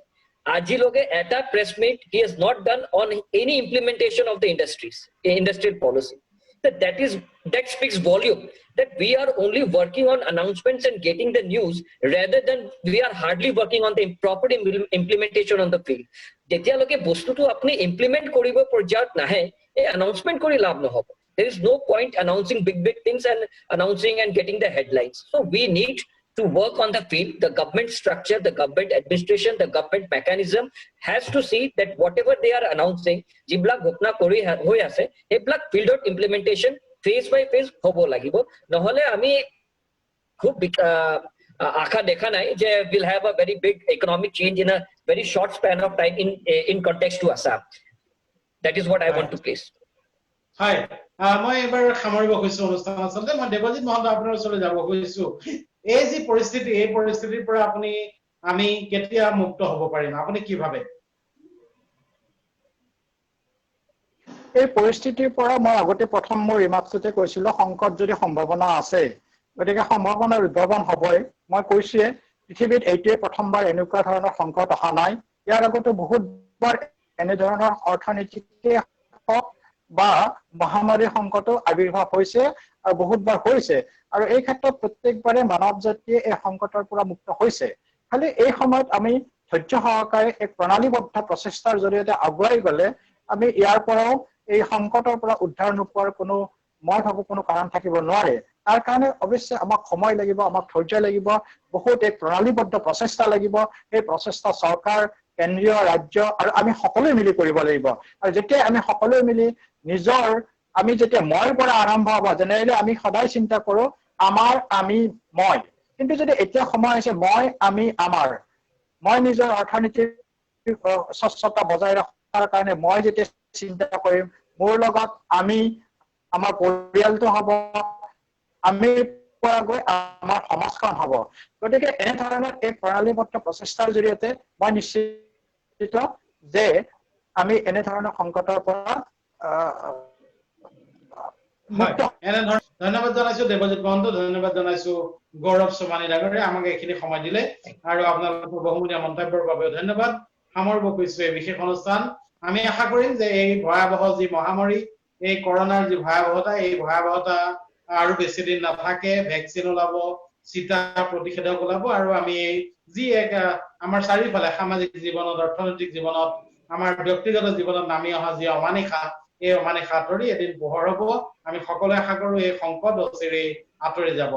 আজিলৈকে এটা press meet he has not done on any implementation of the industrial policy. That speaks volume that we are only working on announcements and getting the news rather than we are hardly working on the proper implementation on the field. যেতিয়ালৈকে বস্তুটো আপনি implement কৰিব পৰ্যায়ত নাহে, এই announcement কৰি লাভ নহব. There is no point announcing big things and announcing and getting the headlines. So we need to work on the field. The government structure, the government administration, the government mechanism has to see that whatever they are announcing, jibla ghotna kori hoi ase, ebla field out implementation phase by phase hobo lagibo. Nohole ami khub akha dekha nai je will have a very big economic change in a very short span of time in context to Assam. That is what I want to place. Hi, মই এবাৰ সামৰিব খুজিছো অনুষ্ঠান। আচলতে মই দেৱজিৎ মহন্ত আপোনাৰ ওচৰলৈ যাব খুজিছো। এই যে পৰিস্থিতি, এই পৰিস্থিতিৰ পৰা আমি কেতিয়া মুক্ত হ'ব পাৰিম, আপুনি কি ভাবে? এই পৰিস্থিতিৰ পৰা মই আগতে প্ৰথম মোৰ ৰিমাৰ্কছতে কৈছিলো, সংকট যদি সম্ভাৱনা আছে, গতিকে সম্ভাৱনাৰ উদ্ভাৱন হ'বই। মই কৈছোৱে পৃথিৱীত এইটোৱে প্ৰথমবাৰ এনেকুৱা ধৰণৰ সংকট অহা নাই। ইয়াৰ আগতে বহুতবাৰ এনে ধৰণৰ অৰ্থনৈতিক বা মহামাৰী সংকটো আবিৰ্ভাৱ হৈছে আৰু বহুতবাৰ হৈছে, আৰু এই ক্ষেত্ৰত প্ৰত্যেকবাৰে মানৱ জাতিয়ে এই সংকটৰ পৰা মুক্ত হৈছে। খালি এই সময়ত আমি ধৈৰ্য সহকাৰে এক প্ৰণালীবদ্ধ প্ৰচেষ্টাৰ জৰিয়তে আগুৱাই গলে আমি ইয়াৰ পৰাও এই সংকটৰ পৰা উদ্ধাৰ নোপোৱাৰ মই ভাবো কোনো কাৰণ থাকিব নোৱাৰে। তাৰ কাৰণে অৱশ্যে আমাক সময় লাগিব, আমাক ধৈৰ্য লাগিব, বহুত এক প্ৰণালীবদ্ধ প্ৰচেষ্টা লাগিব। এই প্ৰচেষ্টা চৰকাৰ, কেন্দ্ৰীয়, ৰাজ্য আৰু আমি সকলোৱে মিলি কৰিব লাগিব। আৰু যেতিয়া আমি সকলোৱে মিলি আমি যেতিয়া মইৰ পৰা আৰম্ভ হ'ব, জেনেৰেলি আমি সদায় চিন্তা কৰো আমাৰ, আমি, মই। কিন্তু যদি এতিয়া সময় হৈছে মই, আমি, আমাৰ, মই নিজৰ অৰ্থনীতিৰ স্বচ্ছতা বজাই ৰখাৰ কাৰণে মই যেতিয়া চিন্তা কৰিম, মোৰ লগত আমি, আমাৰ পৰিয়ালটো হ'ব, আমি পৰা গৈ আমাৰ সমাজখন হ'ব। গতিকে এনেধৰণৰ এই প্ৰণালীবদ্ধ প্ৰচেষ্টাৰ জৰিয়তে মই নিশ্চিত যে আমি এনেধৰণৰ সংকটৰ পৰা ধন্যবাদ জানাইছো দেৱজিৎ মহন্ত, ধন্যবাদ জানাইছো গৌৰৱ সোমানী ডাঙৰীয়া, আমাক এইখিনি সময় দিলে আৰু আপোনালোকৰ বহুমূলীয়া মন্তব্যৰ বাবে ধন্যবাদ। সামৰিব খুজিছো এই বিশেষ অনুষ্ঠান। আমি আশা কৰিম যে এই ভয়াৱহ যি মহামাৰী, এই কৰোনাৰ যি ভয়াৱহতা, এই ভয়াৱহতা আৰু বেছি দিন নাথাকে। ভেকচিন ওলাব, চিটা প্ৰতিষেধক ওলাব, আৰু আমি যি এক আমাৰ চাৰিওফালে সামাজিক জীৱনত, অৰ্থনৈতিক জীৱনত, আমাৰ ব্যক্তিগত জীৱনত নামি অহা যি অমানিশা, এই অমানিশা আঁতৰি এদিন পোহৰ হ'ব। আমি সকলোৱে আশা কৰো এই সংকট অচিৰেই আঁতৰি যাব।